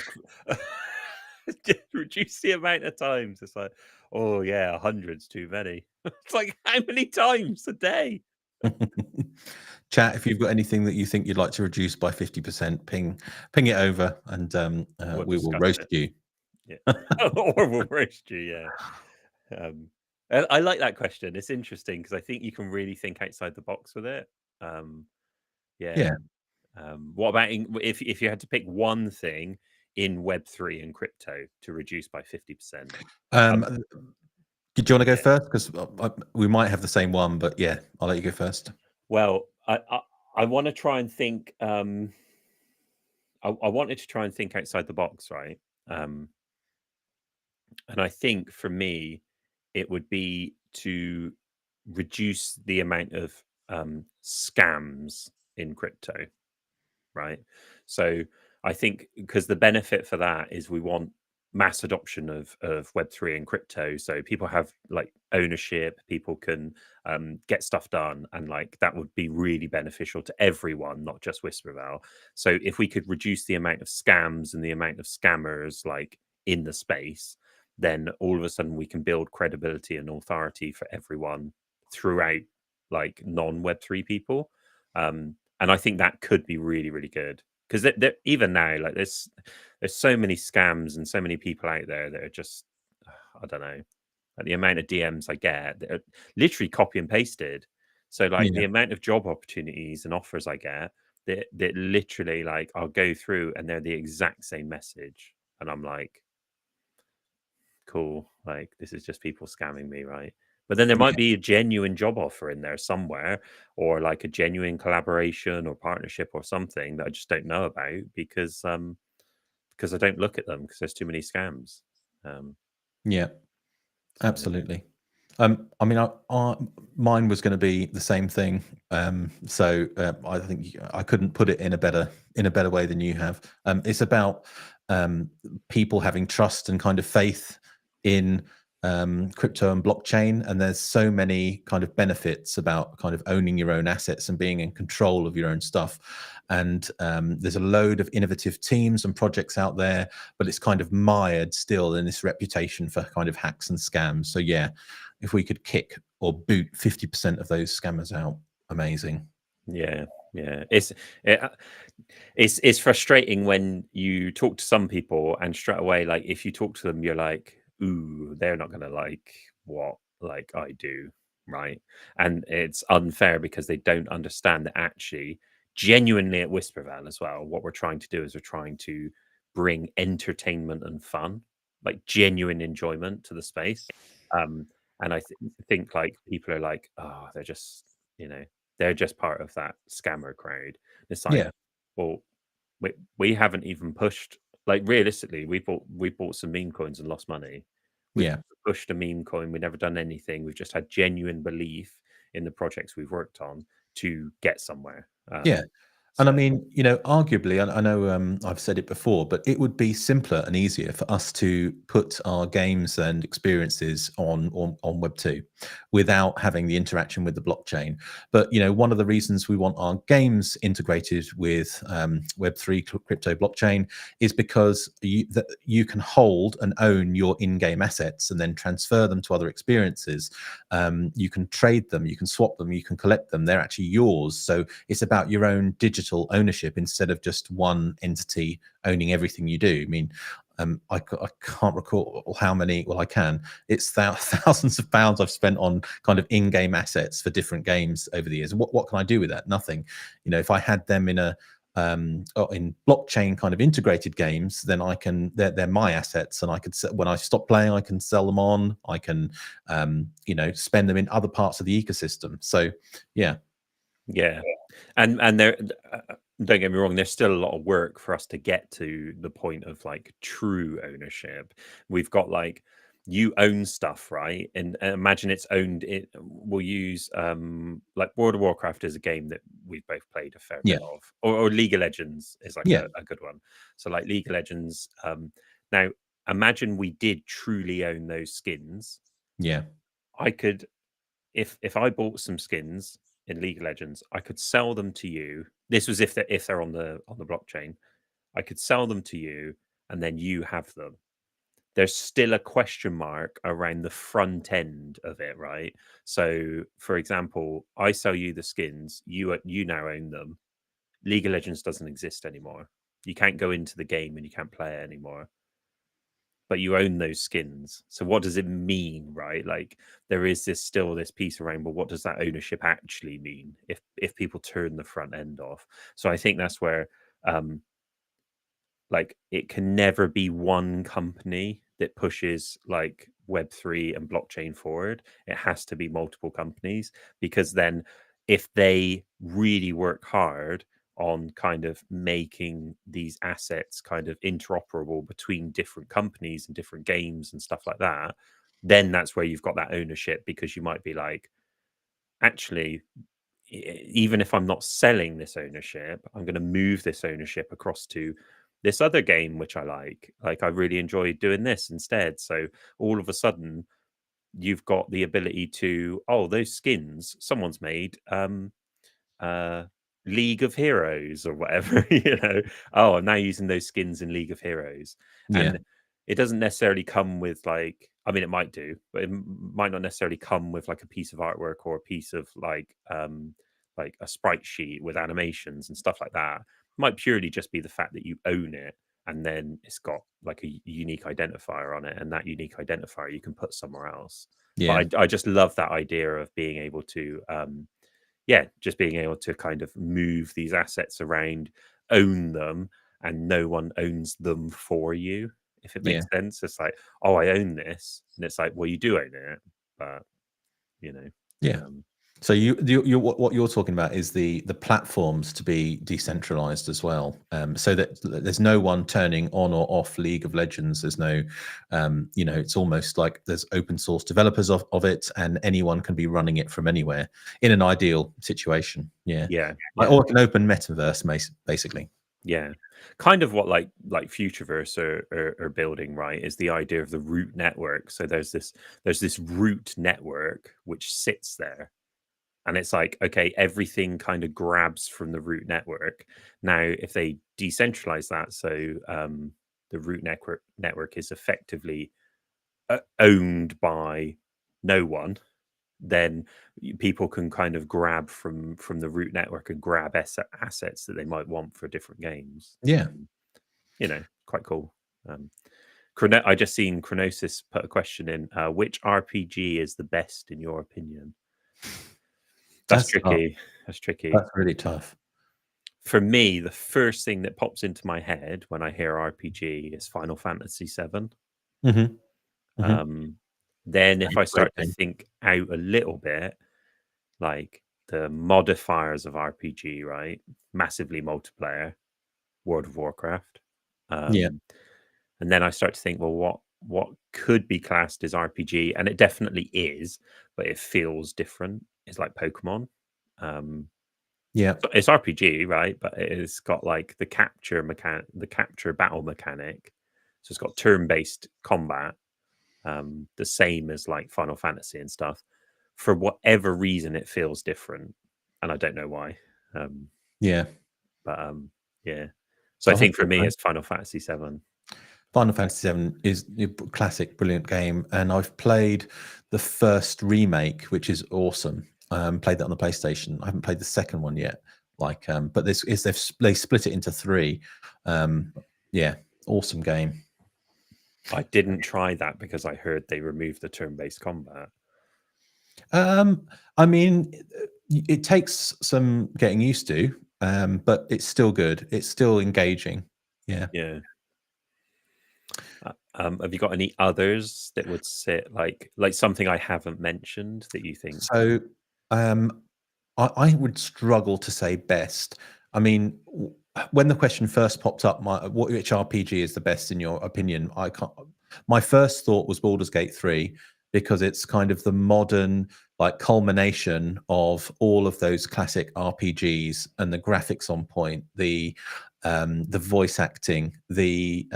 just reduce the amount of times. It's like, oh yeah, 100's too many. It's like, how many times a day? Chat, if you've got anything that you think you'd like to reduce by 50%, ping it over, and We'll we will discuss roast it. you. Yeah. Or we'll roast you, yeah. I like that question. It's interesting because I think you can really think outside the box with it. Yeah. Yeah. What about if you had to pick one thing in Web3 and crypto to reduce by 50%? Do you want to go Yeah. first? Because we might have the same one, but yeah, I'll let you go first. Well, I want to try and think. I wanted to try and think outside the box, right? And I think for me, it would be to reduce the amount of scams in crypto, right? So I think because the benefit for that is we want mass adoption of Web3 and crypto. So people have like ownership, people can get stuff done, and like that would be really beneficial to everyone, not just Whisperval. So if we could reduce the amount of scams and the amount of scammers like in the space, then all of a sudden we can build credibility and authority for everyone throughout like non Web3 people. And I think that could be really, really good because even now, like there's so many scams and so many people out there that are just, I don't know, like the amount of DMs I get that are literally copy and pasted. So like Yeah. the amount of job opportunities and offers I get that literally like I'll go through and they're the exact same message, and I'm like, cool, like this is just people scamming me, right? But then there might Yeah. be a genuine job offer in there somewhere, or like a genuine collaboration or partnership or something that I just don't know about because I don't look at them because there's too many scams. Yeah. So Absolutely. I mean, mine was going to be the same thing. So I think I couldn't put it in a better way than you have. It's about people having trust and kind of faith in crypto and blockchain, and there's so many kind of benefits about kind of owning your own assets and being in control of your own stuff. And there's a load of innovative teams and projects out there, but it's kind of mired still in this reputation for kind of hacks and scams. So yeah, if we could kick or boot 50% of those scammers out, amazing. yeah, yeah, it's frustrating when you talk to some people and straight away, like if you talk to them, you're like, ooh, they're not gonna like what like I do, right? And it's unfair because they don't understand that actually, genuinely at Whispervan as well, what we're trying to do is we're trying to bring entertainment and fun, like genuine enjoyment to the space. Um, and think like people are like, oh, they're just, you know, they're just part of that scammer crowd. It's like, Yeah, well, we haven't even pushed. Like realistically, we bought some meme coins and lost money. We've yeah, pushed a meme coin. We've never done anything. We've just had genuine belief in the projects we've worked on to get somewhere. yeah. And I So mean, arguably, I know I've said it before, but it would be simpler and easier for us to put our games and experiences on Web2. without having the interaction with the blockchain. But one of the reasons we want our games integrated with Web3 crypto blockchain is because you can hold and own your in-game assets and then transfer them to other experiences. You can trade them, you can swap them, you can collect them. They're actually yours. So it's about your own digital ownership instead of just one entity owning everything you do. I mean, I can't recall how many. Well, I can. It's thousands of pounds I've spent on kind of in-game assets for different games over the years. What can I do with that? Nothing. If I had them in in blockchain kind of integrated games, then they're my assets, and I could, when I stop playing, I can sell them on. I can spend them in other parts of the ecosystem. So yeah. And there, don't get me wrong, there's still a lot of work for us to get to the point of like true ownership. We've got like, you own stuff, right? And imagine it's owned. We'll use like World of Warcraft is a game that we've both played a fair bit of, or League of Legends is like a good one. So like League of Legends. Now imagine we did truly own those skins. I could, if I bought some skins in League of Legends, I could sell them to you. This was if they're on the blockchain. I could sell them to you, and then you have them. There's still a question mark around the front end of it, right? So, for example, I sell you the skins, you now own them. League of Legends doesn't exist anymore. You can't go into the game and you can't play it anymore. But you own those skins. So what does it mean, right? Like there is still this piece around, but what does that ownership actually mean if people turn the front end off? So I think that's where like it can never be one company that pushes like Web3 and blockchain forward. It has to be multiple companies, because then if they really work hard on kind of making these assets kind of interoperable between different companies and different games and stuff like that, then that's where you've got that ownership, because you might be like, actually, even if I'm not selling this ownership, I'm going to move this ownership across to this other game, which I like. Like I really enjoy doing this instead. So all of a sudden, you've got the ability to, oh, those skins someone's made, League of Heroes or whatever, Oh, I'm now using those skins in League of Heroes. And it doesn't necessarily come with like, I mean, it might do, but it might not necessarily come with like a piece of artwork or a piece of like a sprite sheet with animations and stuff like that. It might purely just be the fact that you own it, and then it's got like a unique identifier on it, and that unique identifier you can put somewhere else. But I just love that idea of being able to just being able to kind of move these assets around, own them, and no one owns them for you, if it makes sense. It's like, oh, I own this. And it's like, well, you do own it, but, So what you're talking about is the platforms to be decentralized as well, so that there's no one turning on or off League of Legends. There's no, it's almost like there's open source developers of it, and anyone can be running it from anywhere in an ideal situation. Or an open metaverse, basically. Kind of what like Futureverse are building, right, is the idea of the root network. So there's this root network which sits there. And it's like, okay, everything kind of grabs from the root network. Now, if they decentralize that, so the root network is effectively owned by no one, then people can kind of grab from the root network and grab assets that they might want for different games. Quite cool. I just seen Chronosis put a question in, which RPG is the best in your opinion? That's tricky. That's tricky. That's really tough. For me, the first thing that pops into my head when I hear RPG is Final Fantasy VII. Then if I start to think out a little bit, like the modifiers of RPG, right? Massively multiplayer, World of Warcraft. And then I start to think, well, what could be classed as RPG? And it definitely is, but it feels different. It's like Pokemon. It's RPG, right? But it's got like the capture battle mechanic. So it's got turn-based combat, the same as like Final Fantasy and stuff. for whatever reason it feels different, and I don't know why. Yeah. But yeah. So I I hope think for you're me, right. it's Final Fantasy 7. Final Fantasy VII is a classic, brilliant game, and I've played the first remake, which is awesome. Played that on the PlayStation. I haven't played the second one yet. Like, but this is they split it into three. Yeah, awesome game. I didn't try that because I heard they removed the turn-based combat. I mean, it takes some getting used to, but it's still good. It's still engaging. Yeah. Yeah. Have you got any others that would sit like something I haven't mentioned that you think? So, um, I would struggle to say best. I mean, when the question first popped up, which RPG is the best in your opinion? I can't. My first thought was Baldur's Gate 3 because it's kind of the modern like culmination of all of those classic RPGs and the graphics on point, the voice acting, the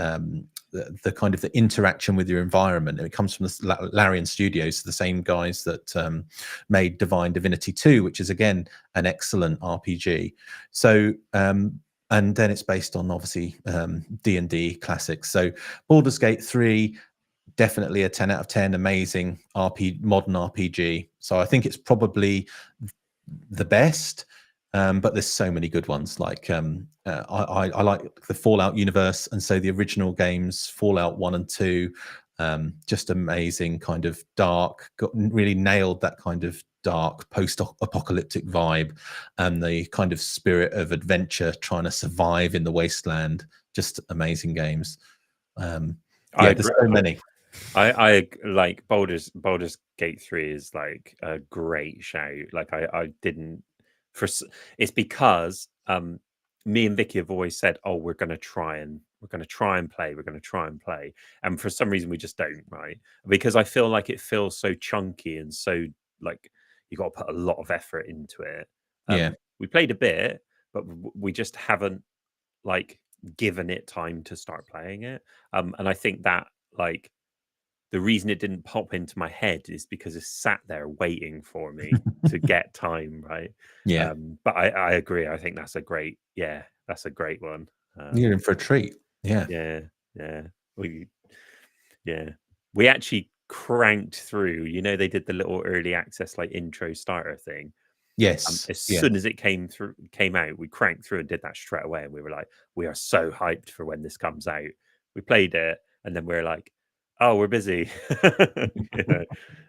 kind of the interaction with your environment. And it comes from the Larian Studios, the same guys that made Divine Divinity 2, which is again an excellent RPG. So and then it's based on obviously D&D classics. So Baldur's Gate 3, definitely a 10 out of 10, amazing modern RPG. So I think it's probably the best. But there's so many good ones. Like I like the Fallout universe, and so the original games, Fallout 1 and 2, just amazing, kind of dark. Really nailed that kind of dark post-apocalyptic vibe, and the kind of spirit of adventure, trying to survive in the wasteland. Just amazing games. I Yeah, there's agree. so many. I like Baldur's Gate 3 is like a great shout. Like I didn't it's because me and Vicky have always said, "Oh, we're going to try and play, we're going to try and play." And for some reason we just don't, right? Because I feel like it feels so chunky and so like you got to put a lot of effort into it. Yeah, We played a bit, but we just haven't like given it time to start playing it. And I think that like the reason it didn't pop into my head is because it sat there waiting for me to get time, right? yeah. But I agree. I think that's a great one. You're in for a treat. Yeah. Yeah, yeah. We yeah. We actually cranked through. You know, they did the little early access like intro starter thing. Yes. As Yeah. soon as it came out, we cranked through and did that straight away, and we were like, "We are so hyped for when this comes out." We played it, and then we're like, "Oh, we're busy," you know.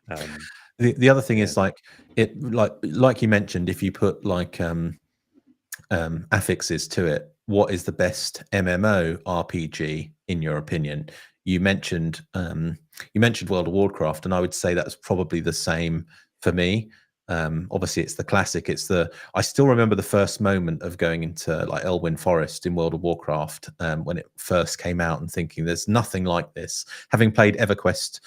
Um, The other thing yeah, is like it like you mentioned, if you put like affixes to it, what is the best MMO RPG in your opinion? You mentioned World of Warcraft, and I would say that's probably the same for me. Obviously, it's the classic. I still remember the first moment of going into like Elwyn Forest in World of Warcraft when it first came out, and thinking there's nothing like this. Having played EverQuest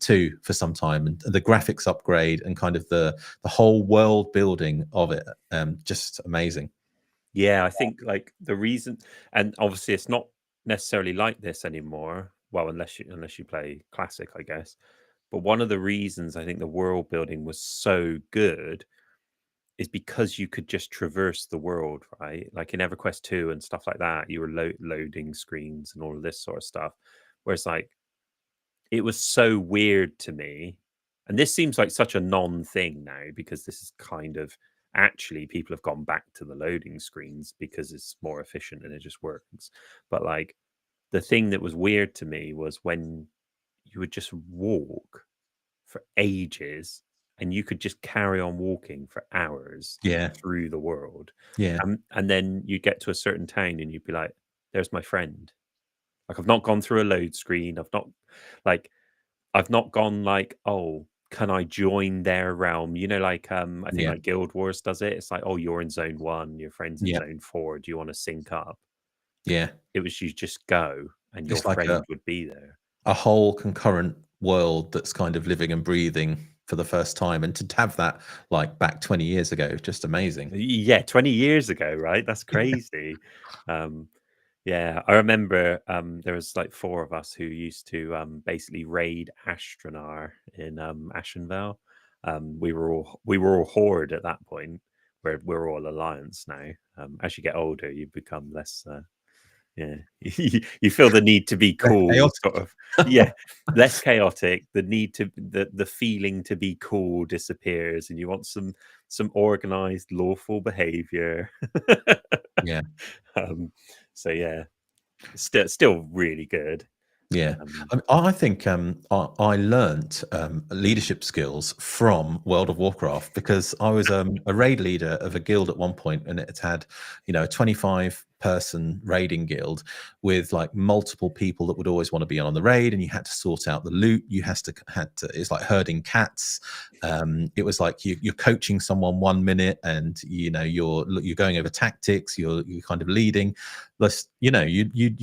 2 for some time, and the graphics upgrade and kind of the whole world building of it, just amazing. yeah. I think like the reason, and obviously, it's not necessarily like this anymore. Well, unless you play classic, I guess. But one of the reasons I think the world building was so good is because you could just traverse the world, right? Like in EverQuest 2 and stuff like that, you were loading screens and all of this sort of stuff. Whereas, like, it was so weird to me. And this seems like such a non thing now because this is kind of actually people have gone back to the loading screens because it's more efficient and it just works. But, like, the thing that was weird to me was when you would just walk for ages, and you could just carry on walking for hours Yeah, through the world. yeah, And then you get to a certain town and you'd be like, "There's my friend." Like, I've not gone through a load screen. Like, I've not gone like, "Oh, can I join their realm?" You know, like, I think yeah, like Guild Wars does it. It's like, "Oh, you're in zone 1, your friend's in yeah, zone 4. Do you wanna sync up?" yeah. It was you just go and your It's like friend would be there. a whole concurrent world that's kind of living and breathing for the first time, and to have that like back 20 years ago, just amazing. Yeah, 20 years ago, right? That's crazy. Um, yeah, I remember there was like four of us who used to basically raid Astronar in Ashenvale. We were all horde at that point, where we're all alliance now. As you get older, you become less. Yeah, you feel the need to be cool, chaotic. sort of. Yeah, less chaotic. The need to the feeling to be cool disappears, and you want some organized, lawful behavior. Yeah. So yeah, still really good. Yeah, Um, I think I learnt leadership skills from World of Warcraft because I was a raid leader of a guild at one point, and it had, a 25-person raiding guild with like multiple people that would always want to be on the raid, and you had to sort out the loot. You had to. It's like herding cats. It was like you're coaching someone 1 minute, and you're going over tactics. You're kind of leading. Plus, you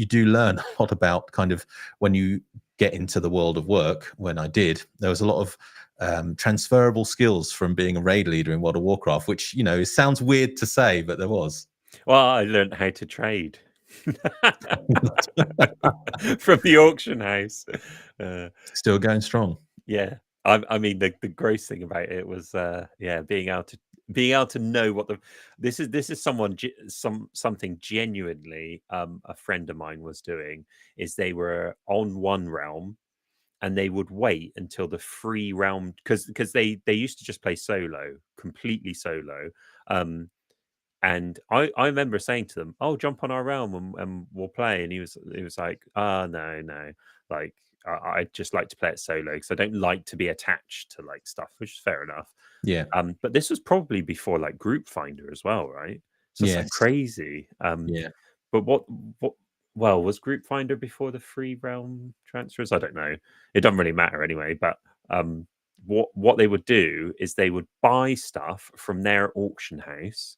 do learn a lot about kind of when you get into the world of work. When I did, there was a lot of transferable skills from being a raid leader in World of Warcraft, which it sounds weird to say, but there was. well, I learned how to trade from the auction house. Still going strong. Yeah, I mean the gross thing about it was yeah, being able to know what the this is something genuinely a friend of mine was doing, is they were on one realm and they would wait until the free realm, because they used to just play solo, completely solo. Um and I remember saying to them, "Oh, jump on our realm and we'll play." And he was like, "Ah, no, no. Like, I just like to play it solo because I don't like to be attached to like stuff," which is fair enough. Yeah. But this was probably before like Group Finder as well, right? So it's like Yes. crazy. Yeah. But what? Well, was Group Finder before the free realm transfers? I don't know. It doesn't really matter anyway. But what they would do is they would buy stuff from their auction house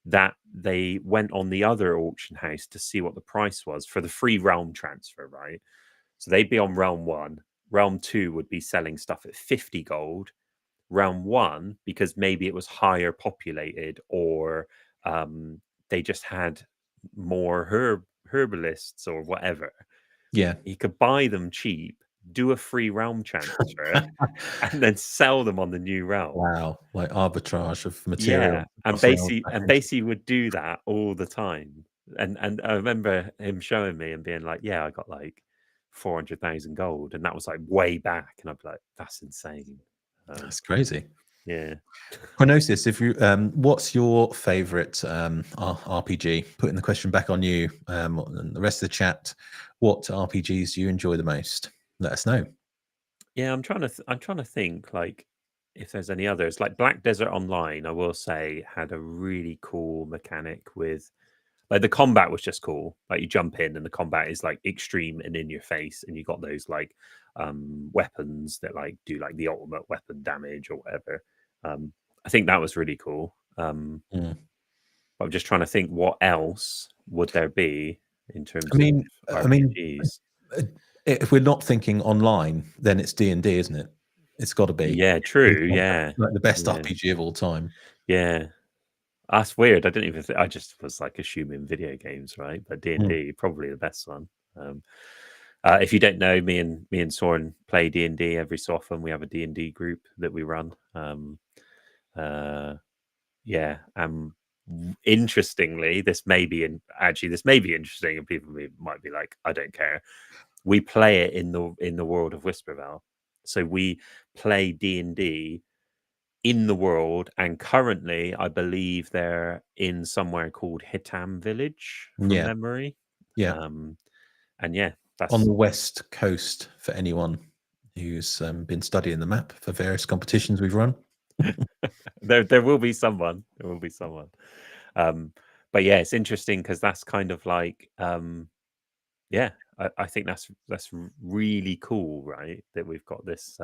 that they went on the other auction house to see what the price was for the free realm transfer, right? So they'd be on realm one. Realm two would be selling stuff at 50 gold. Realm one, because maybe it was higher populated, or um, they just had more herbalists or whatever. Yeah. He could buy them cheap, do a free realm transfer, and then sell them on the new realm. Wow. Like arbitrage of Yeah, material and across realms Basie back and into. Basie would do that all the time. And I remember him showing me and being like, "Yeah, I got like 400,000 gold," and that was like way back. And I'd be like, "That's insane." Um, That's crazy. yeah, Chronosis, if you what's your favorite RPG? Putting the question back on you, and the rest of the chat. What RPGs do you enjoy the most? Let us know. yeah. I'm trying to think like if there's any others. Like Black Desert Online, I will say, had a really cool mechanic with. Like the combat was just cool. Like you jump in and the combat is like extreme and in your face, and you got those like weapons that like do like the ultimate weapon damage or whatever. I think that was really cool. Mm. But I'm just trying to think what else would there be in I terms of mean, I mean, RPGs. uh, if we're not thinking online, then it's D&D, isn't it? It's got to be. Yeah, It's true. Yeah, like the best yeah, RPG of all time. yeah. That's weird. I didn't even I just was like assuming video games, right? But Mm. D&D probably the best one. Um, if you don't know, me and Ssorn play D&D every so often. We have a D&D group that we run. Uh, yeah. Interestingly, this may be interesting, and people might be like, I don't care. We play it in the world of Whispervale. So we play D&D in the world, and currently I believe they're in somewhere called Hitam Village from Yeah, memory. yeah. Um, and yeah, On that's the west coast for anyone who's been studying the map for various competitions we've run. there will be someone. There will be someone. Um, but yeah, it's interesting because that's kind of like yeah, I think that's really cool, right? That we've got this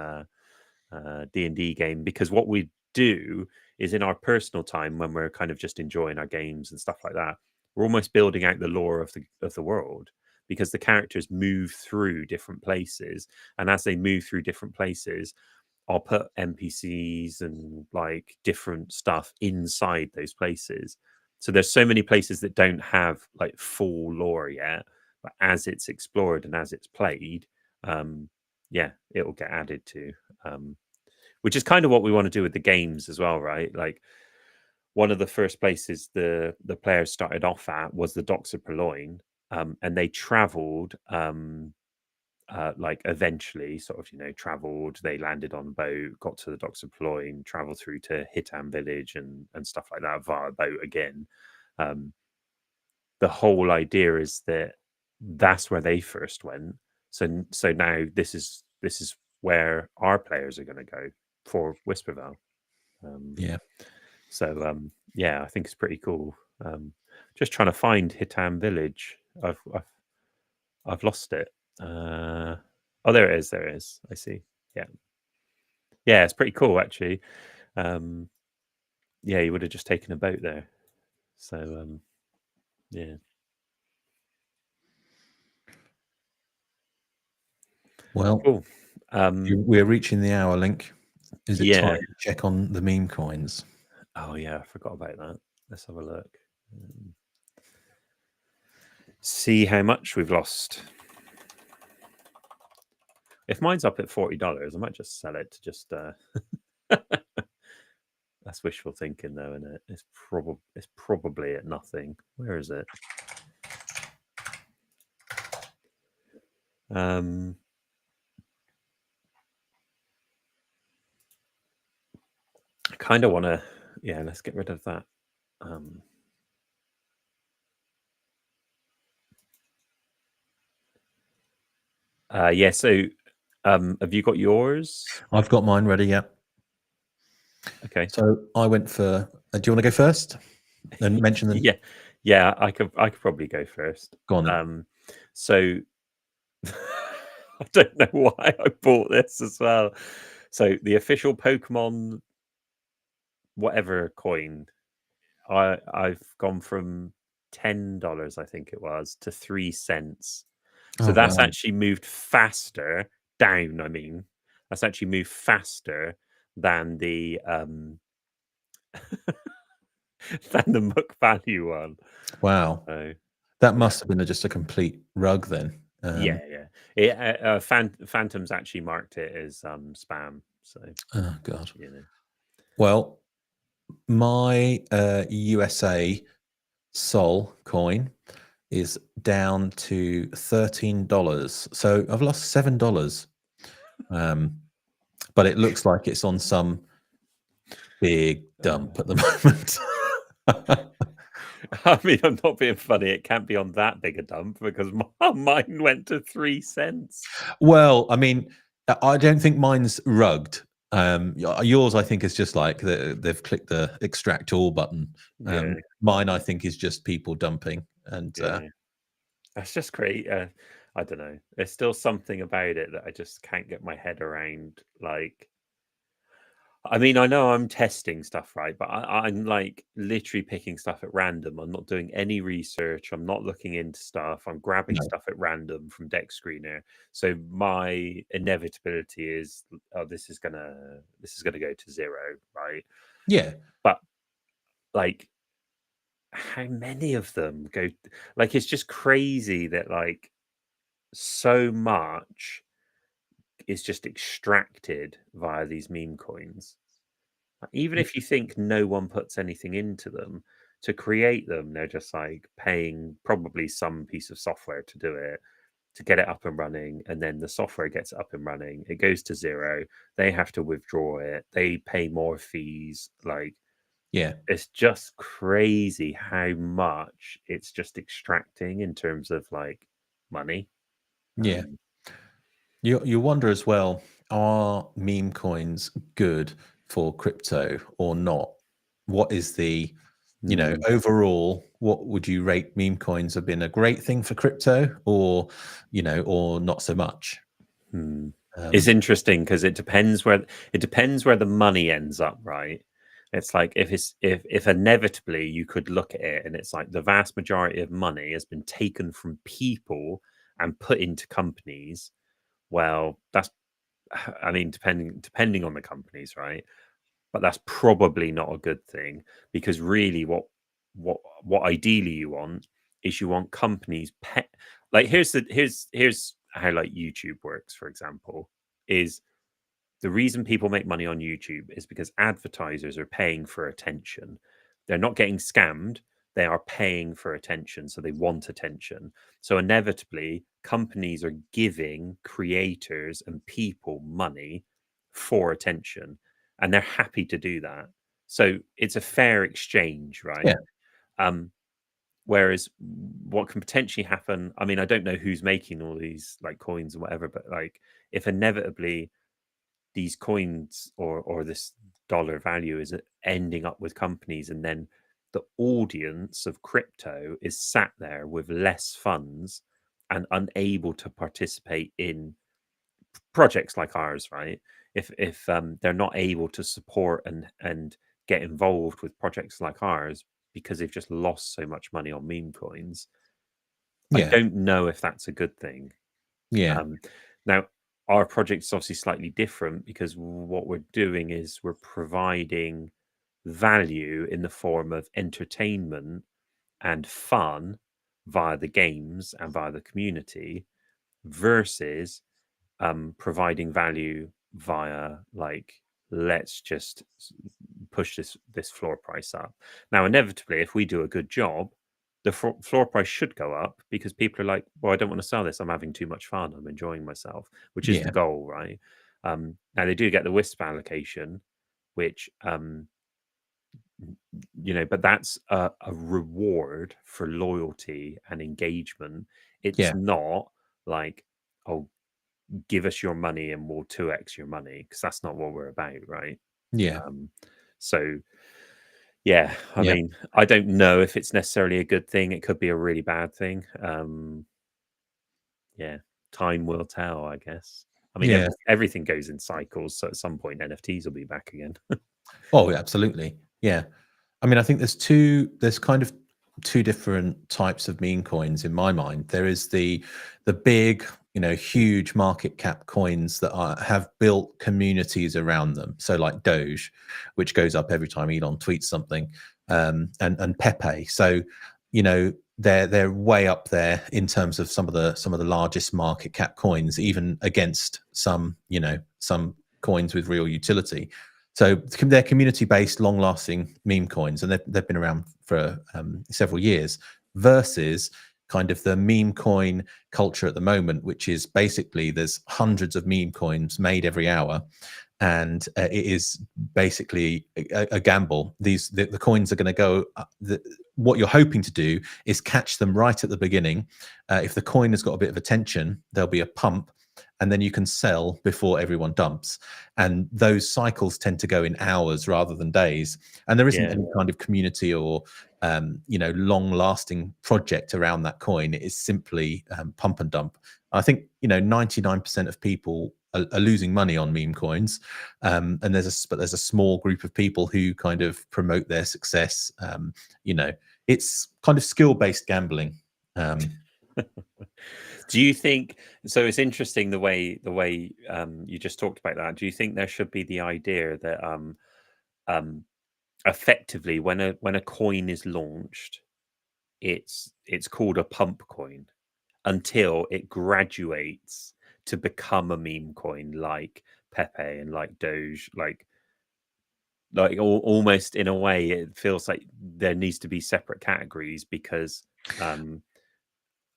D&D game, because what we do is in our personal time when we're kind of just enjoying our games and stuff like that, we're almost building out the lore of the world, because the characters move through different places, and as they move through different places, I'll put NPCs and like different stuff inside those places. So there's so many places that don't have like full lore yet, but as it's explored and as it's played, um, yeah, it will get added to. Um, which is kind of what we want to do with the games as well, right? Like one of the first places the players started off at was the Docks of Purloin, and they travelled. Like eventually sort of, traveled, they landed on a boat, got to the Docks of Purloin, traveled through to Hitam village and stuff like that via boat again. The whole idea is that that's where they first went. So now this is where our players are going to go for Whispervale. Yeah. So yeah, I think it's pretty cool. Just trying to find Hitam village. I've lost it. Oh, there it is. There it is. I see. Yeah. Yeah, it's pretty cool, actually. Yeah, you would have just taken a boat there. So, yeah. Well, Cool. we're reaching the hour, Lynq. Is it time Yeah. to check on the meme coins? Oh, yeah, I forgot about that. Let's have a look. See how much we've lost. If mine's up at $40, I might just sell it to just... That's wishful thinking, though, isn't it? It's probably at nothing. Where is it? I kind of want to... Yeah, let's get rid of that. Yeah, so have you got yours? I've got mine ready, yeah. Okay. So I went for... do you want to go first and mention them? Yeah, I could probably go first. Go on then. So I don't know why I bought this as well. So the official Pokemon whatever coin, I've gone from $10, I think it was, to 3 cents. So that's wow. actually moved faster down. I mean, that's actually moved faster than the than the Muck value one. Wow. So, That must have been just a complete rug then. yeah. It, Phantom's actually marked it as spam. So, Oh, God. you know. Well, my USA Sol coin is down to $13. So I've lost $7. But it looks like it's on some big dump at the moment. I mean, I'm not being funny. It can't be on that big a dump because mine went to 3 cents. Well, I mean, I don't think mine's rugged. Yours, I think, is just like they've clicked the extract all button. Yeah. Mine, I think, is just people dumping. And That's just great. I don't know. There's still something about it that I just can't get my head around. Like, I mean, I know I'm testing stuff, right? But I'm like literally picking stuff at random. I'm not doing any research. I'm not looking into stuff. I'm grabbing No. stuff at random from Deck Screener. So my inevitability is, oh, this is gonna go to 0, right? Yeah. But like, how many of them go? Like, it's just crazy that like so much is just extracted via these meme coins. Even if you think no one puts anything into them, to create them, they're just like paying probably some piece of software to do it, to get it up and running. And then the software gets up and running, it goes to 0. They have to withdraw it, they pay more fees. Like, Yeah. it's just crazy how much it's just extracting in terms of like money. Yeah. You wonder as well, are meme coins good for crypto or not? What is the, overall, what would you rate meme coins have been a great thing for crypto or, or not so much? It's interesting because it depends where the money ends up, right? It's like if inevitably you could look at it and it's like the vast majority of money has been taken from people and put into companies. Well, that's, I mean, depending on the companies, right? But that's probably not a good thing, because really what ideally you want is you want companies like here's how like YouTube works, for example, is The reason people make money on YouTube is because advertisers are paying for attention. They're not getting scammed. They are paying for attention. So they want attention. So inevitably, companies are giving creators and people money for attention, and they're happy to do that. So it's a fair exchange, Yeah. right? Whereas what can potentially happen, I mean, I don't know who's making all these like coins and whatever, but like if inevitably these coins or this dollar value is ending up with companies, and then the audience of crypto is sat there with less funds and unable to participate in projects like ours, right? If they're not able to support and get involved with projects like ours because they've just lost so much money on meme coins, I Yeah. don't know if that's a good thing. Yeah. Now, our project is obviously slightly different because what we're doing is we're providing value in the form of entertainment and fun via the games and via the community versus providing value via like let's just push this floor price up. Now, inevitably, if we do a good job, the floor price should go up because people are like, well, I don't want to sell this. I'm having too much fun. I'm enjoying myself, which is the Yeah. goal, right? Now they do get the WISP allocation, which but that's a reward for loyalty and engagement. It's Yeah. not like, oh, give us your money and we'll 2x your money, because that's not what we're about, right? Yeah. So yeah, I Yeah. mean, I don't know if it's necessarily a good thing. It could be a really bad thing. Yeah, time will tell, I guess. I mean, Yeah. everything goes in cycles, so at some point NFTs will be back again. Oh, absolutely. Yeah. I mean, I think there's kind of two different types of meme coins in my mind. There is the big, huge market cap coins that have built communities around them. So like Doge, which goes up every time Elon tweets something, and Pepe. So, they're way up there in terms of some of the largest market cap coins, even against some coins with real utility. So they're community-based, long-lasting meme coins, and they've been around for several years. Versus kind of the meme coin culture at the moment, which is basically there's hundreds of meme coins made every hour, and it is basically a gamble. The coins are going to go. What you're hoping to do is catch them right at the beginning. If the coin has got a bit of attention, there'll be a pump, and then you can sell before everyone dumps. And those cycles tend to go in hours rather than days. And there isn't Yeah. any kind of community or long-lasting project around that coin. It is simply pump and dump. I think 99% of people are losing money on meme coins, and there's a small group of people who kind of promote their success. It's kind of skill-based gambling. Do you think so? It's interesting the way you just talked about that. Do you think there should be the idea that um, effectively when a coin is launched, it's called a pump coin until it graduates to become a meme coin like Pepe and like Doge, almost in a way it feels like there needs to be separate categories because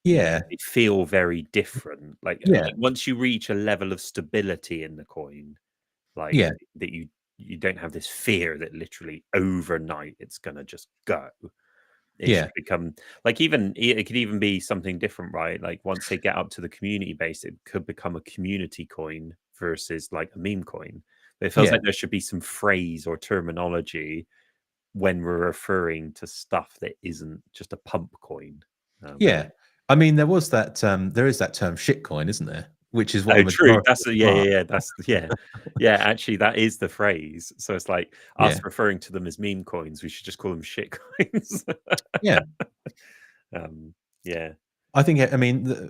Yeah, they feel very different. yeah, Like once you reach a level of stability in the coin, like yeah, that you don't have this fear that literally overnight it's gonna just go. It yeah, should become like even it could even be something different, right? Like once they get up to the community base, it could become a community coin versus like a meme coin. But it feels yeah, like there should be some phrase or terminology when we're referring to stuff that isn't just a pump coin. yeah. I mean, there is that term shitcoin, isn't there? Which is what Oh, the true. majority That's of yeah, them yeah, are. yeah. That's yeah, yeah. Actually, that is the phrase. So it's like us Yeah, referring to them as meme coins. We should just call them shit coins. yeah. um, yeah, I think. I mean,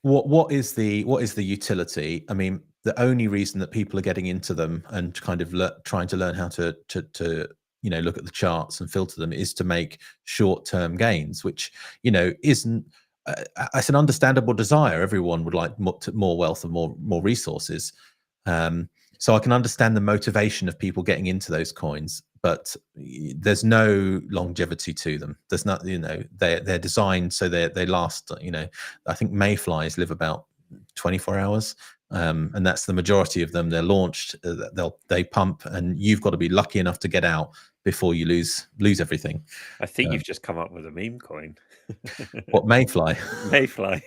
what is the utility? I mean, the only reason that people are getting into them and kind of trying to learn how to look at the charts and filter them is to make short term gains, which isn't. It's an understandable desire. Everyone would like more wealth and more resources. So I can understand the motivation of people getting into those coins, but there's no longevity to them. There's not, they're designed so they last. I think mayflies live about 24 hours, and that's the majority of them. They're launched, they pump, and you've got to be lucky enough to get out before you lose everything. I think you've just come up with a meme coin. What, mayfly? Mayfly.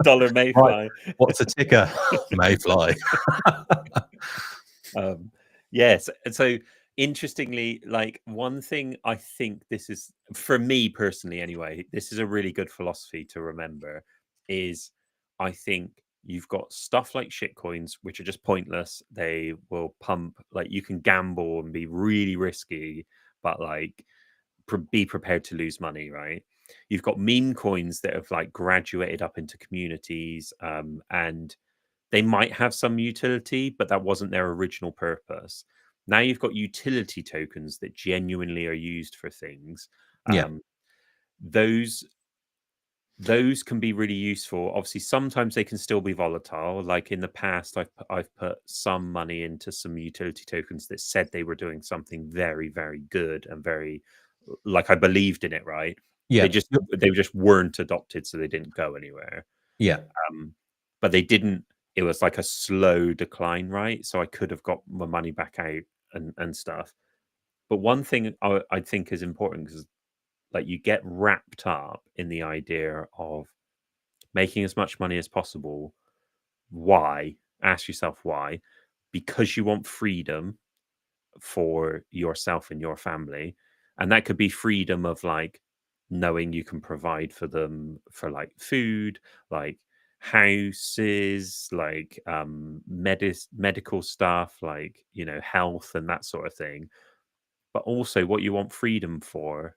Dollar Right. mayfly. What's a ticker? Mayfly. Yes. And so interestingly, like one thing I think this is for me personally anyway, this is a really good philosophy to remember is I think you've got stuff like shitcoins, which are just pointless. They will pump, like you can gamble and be really risky, but like be prepared to lose money, right? You've got meme coins that have like graduated up into communities, and they might have some utility, but that wasn't their original purpose. Now you've got utility tokens that genuinely are used for things. Yeah. Those those can be really useful. Obviously, sometimes they can still be volatile. Like in the past, I've put some money into some utility tokens that said they were doing something very, very good and very like I believed in it, right? Yeah. They just weren't adopted, so they didn't go anywhere. Yeah. But they didn't. It was like a slow decline, right? So I could have got my money back out and stuff. But one thing I think is important because like you get wrapped up in the idea of making as much money as possible. Why? Ask yourself why. Because you want freedom for yourself and your family. And that could be freedom of like knowing you can provide for them for like food, like houses, like medical stuff, like, health and that sort of thing. But also what you want freedom for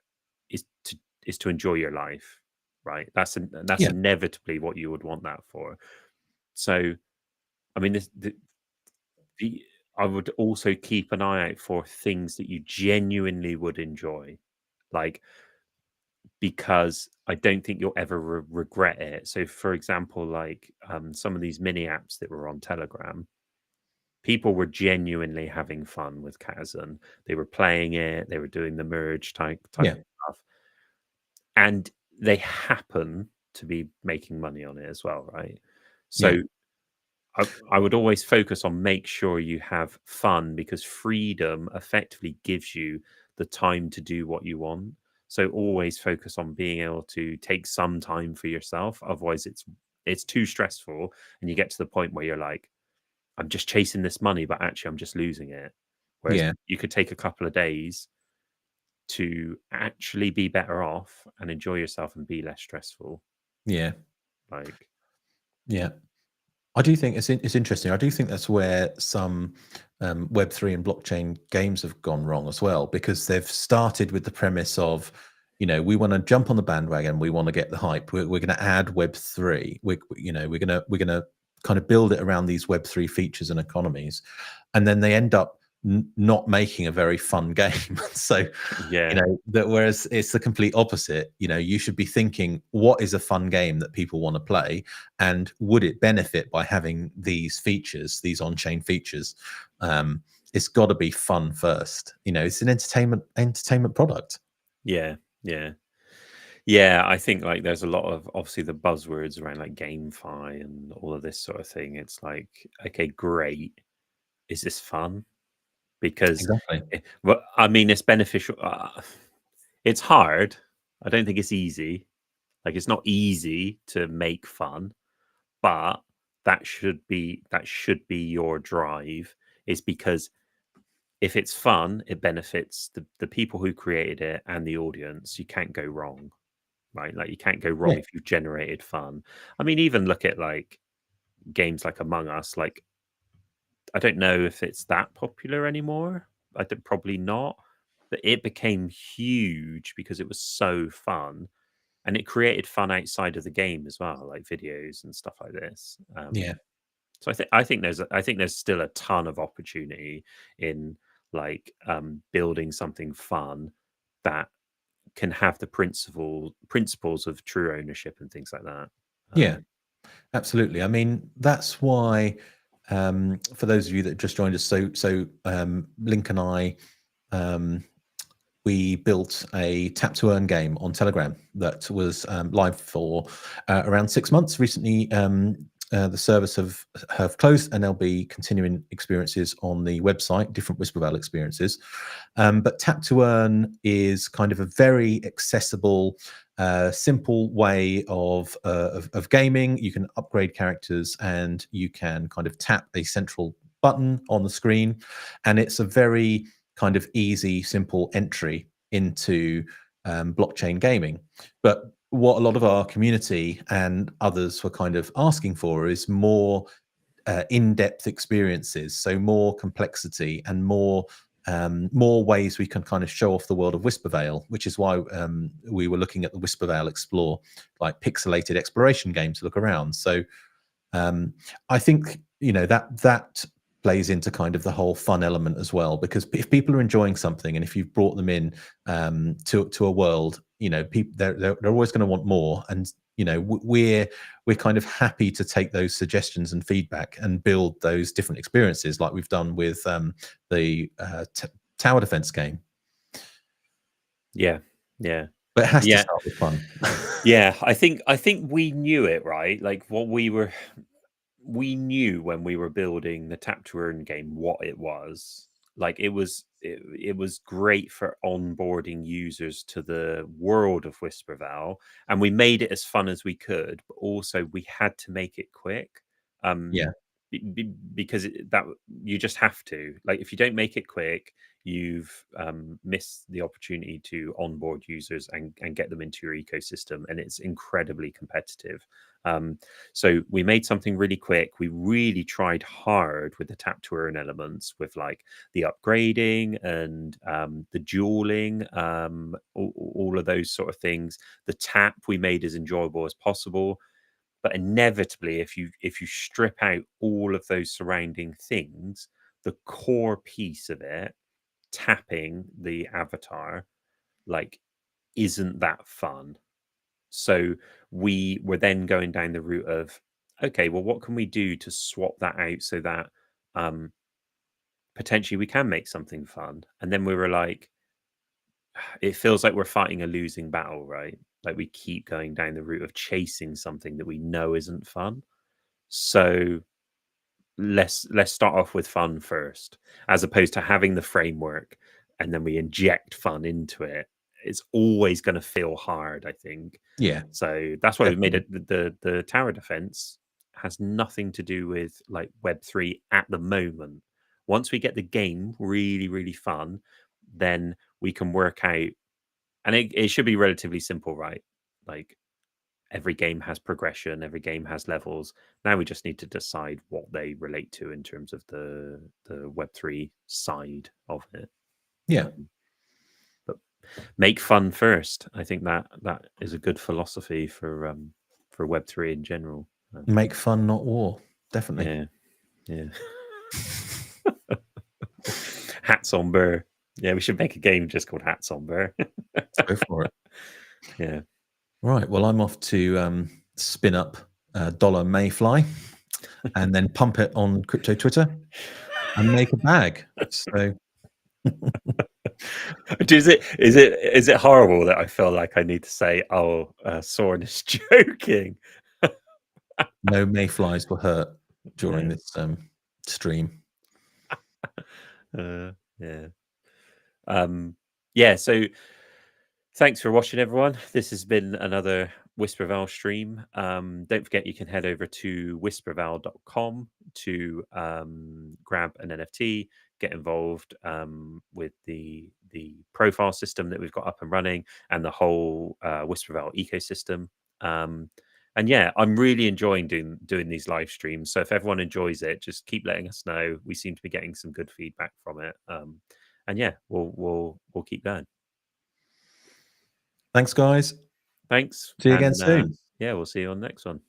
is to enjoy your life, right? That's Yeah. inevitably what you would want that for. So, I mean, the I would also keep an eye out for things that you genuinely would enjoy, like because I don't think you'll ever regret it. So, for example, like some of these mini apps that were on Telegram, people were genuinely having fun with Kazan. They were playing it, they were doing the merge type Yeah. of stuff, and they happen to be making money on it as well, right? Yeah. So I would always focus on make sure you have fun because freedom effectively gives you the time to do what you want. So always focus on being able to take some time for yourself. Otherwise, it's too stressful, and you get to the point where you're like, I'm just chasing this money, but actually I'm just losing it. Whereas Yeah. you could take a couple of days to actually be better off and enjoy yourself and be less stressful. Yeah. Like, Yeah. I do think it's interesting. I do think that's where some Web3 and blockchain games have gone wrong as well, because they've started with the premise of, we want to jump on the bandwagon, we want to get the hype. We're going to add Web3. We're going to kind of build it around these Web3 features and economies, and then they end up not making a very fun game. So yeah, that whereas it's the complete opposite. You should be thinking, what is a fun game that people want to play, and would it benefit by having these features, these on-chain features? It's got to be fun first. It's an entertainment product. yeah, yeah. Yeah, I think like there's a lot of obviously the buzzwords around like GameFi and all of this sort of thing. It's like, okay, great. Is this fun? Because, Exactly. well, I mean, it's beneficial. It's hard. I don't think it's easy. Like, it's not easy to make fun, but that should be your drive. Is because if it's fun, it benefits the people who created it and the audience. You can't go wrong. Right? Like you can't go Yeah. wrong if you've generated fun. I mean, even look at like games like Among Us. Like, I don't know if it's that popular anymore. I think probably not. But it became huge because it was so fun, and it created fun outside of the game as well, like videos and stuff like this. Yeah. So I think there's still a ton of opportunity in like building something fun that can have the principles of true ownership and things like that. Yeah. Absolutely. I mean, that's why for those of you that just joined us, so Lynq and I, we built a tap to earn game on Telegram that was live for around 6 months. Recently, the servers have closed, and there'll be continuing experiences on the website, different Whispervale experiences. But tap to earn is kind of a very accessible, simple way of gaming. You can upgrade characters, and you can kind of tap a central button on the screen, and it's a very kind of easy, simple entry into blockchain gaming. But what a lot of our community and others were kind of asking for is more in-depth experiences, so more complexity and more ways we can kind of show off the world of Whispervale, which is why we were looking at the Whispervale Explore, like pixelated exploration game to look around. So I think, you know, that plays into kind of the whole fun element as well, because if people are enjoying something, and if you've brought them in to a world, you know, people they're always going to want more. And you know, we're kind of happy to take those suggestions and feedback and build those different experiences, like we've done with the tower defense game. Yeah. But it has to start with fun. Yeah, I think we knew it, right? Like what we knew when we were building the tap to earn game what it was. Like it was great for onboarding users to the world of Whispervale, and we made it as fun as we could, but also we had to make it quick. Yeah. Because that you just have to. Like if you don't make it quick, you've missed the opportunity to onboard users and get them into your ecosystem, and it's incredibly competitive. So we made something really quick. We really tried hard with the tap to earn elements, with like the upgrading and the dueling, all of those sort of things. The tap we made as enjoyable as possible. But inevitably, if you strip out all of those surrounding things, the core piece of it, tapping the avatar, like, isn't that fun. So we were then going down the route of, okay, well, what can we do to swap that out so that potentially we can make something fun? And then we were like, it feels like we're fighting a losing battle, right? Like we keep going down the route of chasing something that we know isn't fun. So let's start off with fun first, as opposed to having the framework and then we inject fun into it. It's always going to feel hard, I think. Yeah. So that's why Definitely. we made it. The tower defense has nothing to do with like Web3 at the moment. Once we get the game really, really fun, then we can work out, and it should be relatively simple, right? Like every game has progression, every game has levels. Now we just need to decide what they relate to in terms of the Web3 side of it. Yeah. But make fun first. I think that is a good philosophy for Web3 in general. Make fun, not war. Definitely. Yeah. Hats on Burr. Yeah, we should make a game just called Hats on Burr. Let's go for it. Yeah. Right. Well, I'm off to spin up dollar Mayfly and then pump it on crypto Twitter and make a bag. So is it horrible that I feel like I need to say, oh, Ssorn is joking? no Mayflies were hurt during No. this stream. Yeah. So thanks for watching, everyone. This has been another Whispervale stream. Don't forget you can head over to whispervale.com to grab an NFT, get involved with the profile system that we've got up and running, and the whole Whispervale ecosystem. And yeah, I'm really enjoying doing these live streams. So if everyone enjoys it, just keep letting us know. We seem to be getting some good feedback from it. And yeah, we'll keep going. Thanks, guys. Thanks. See you again soon. Yeah, we'll see you on the next one.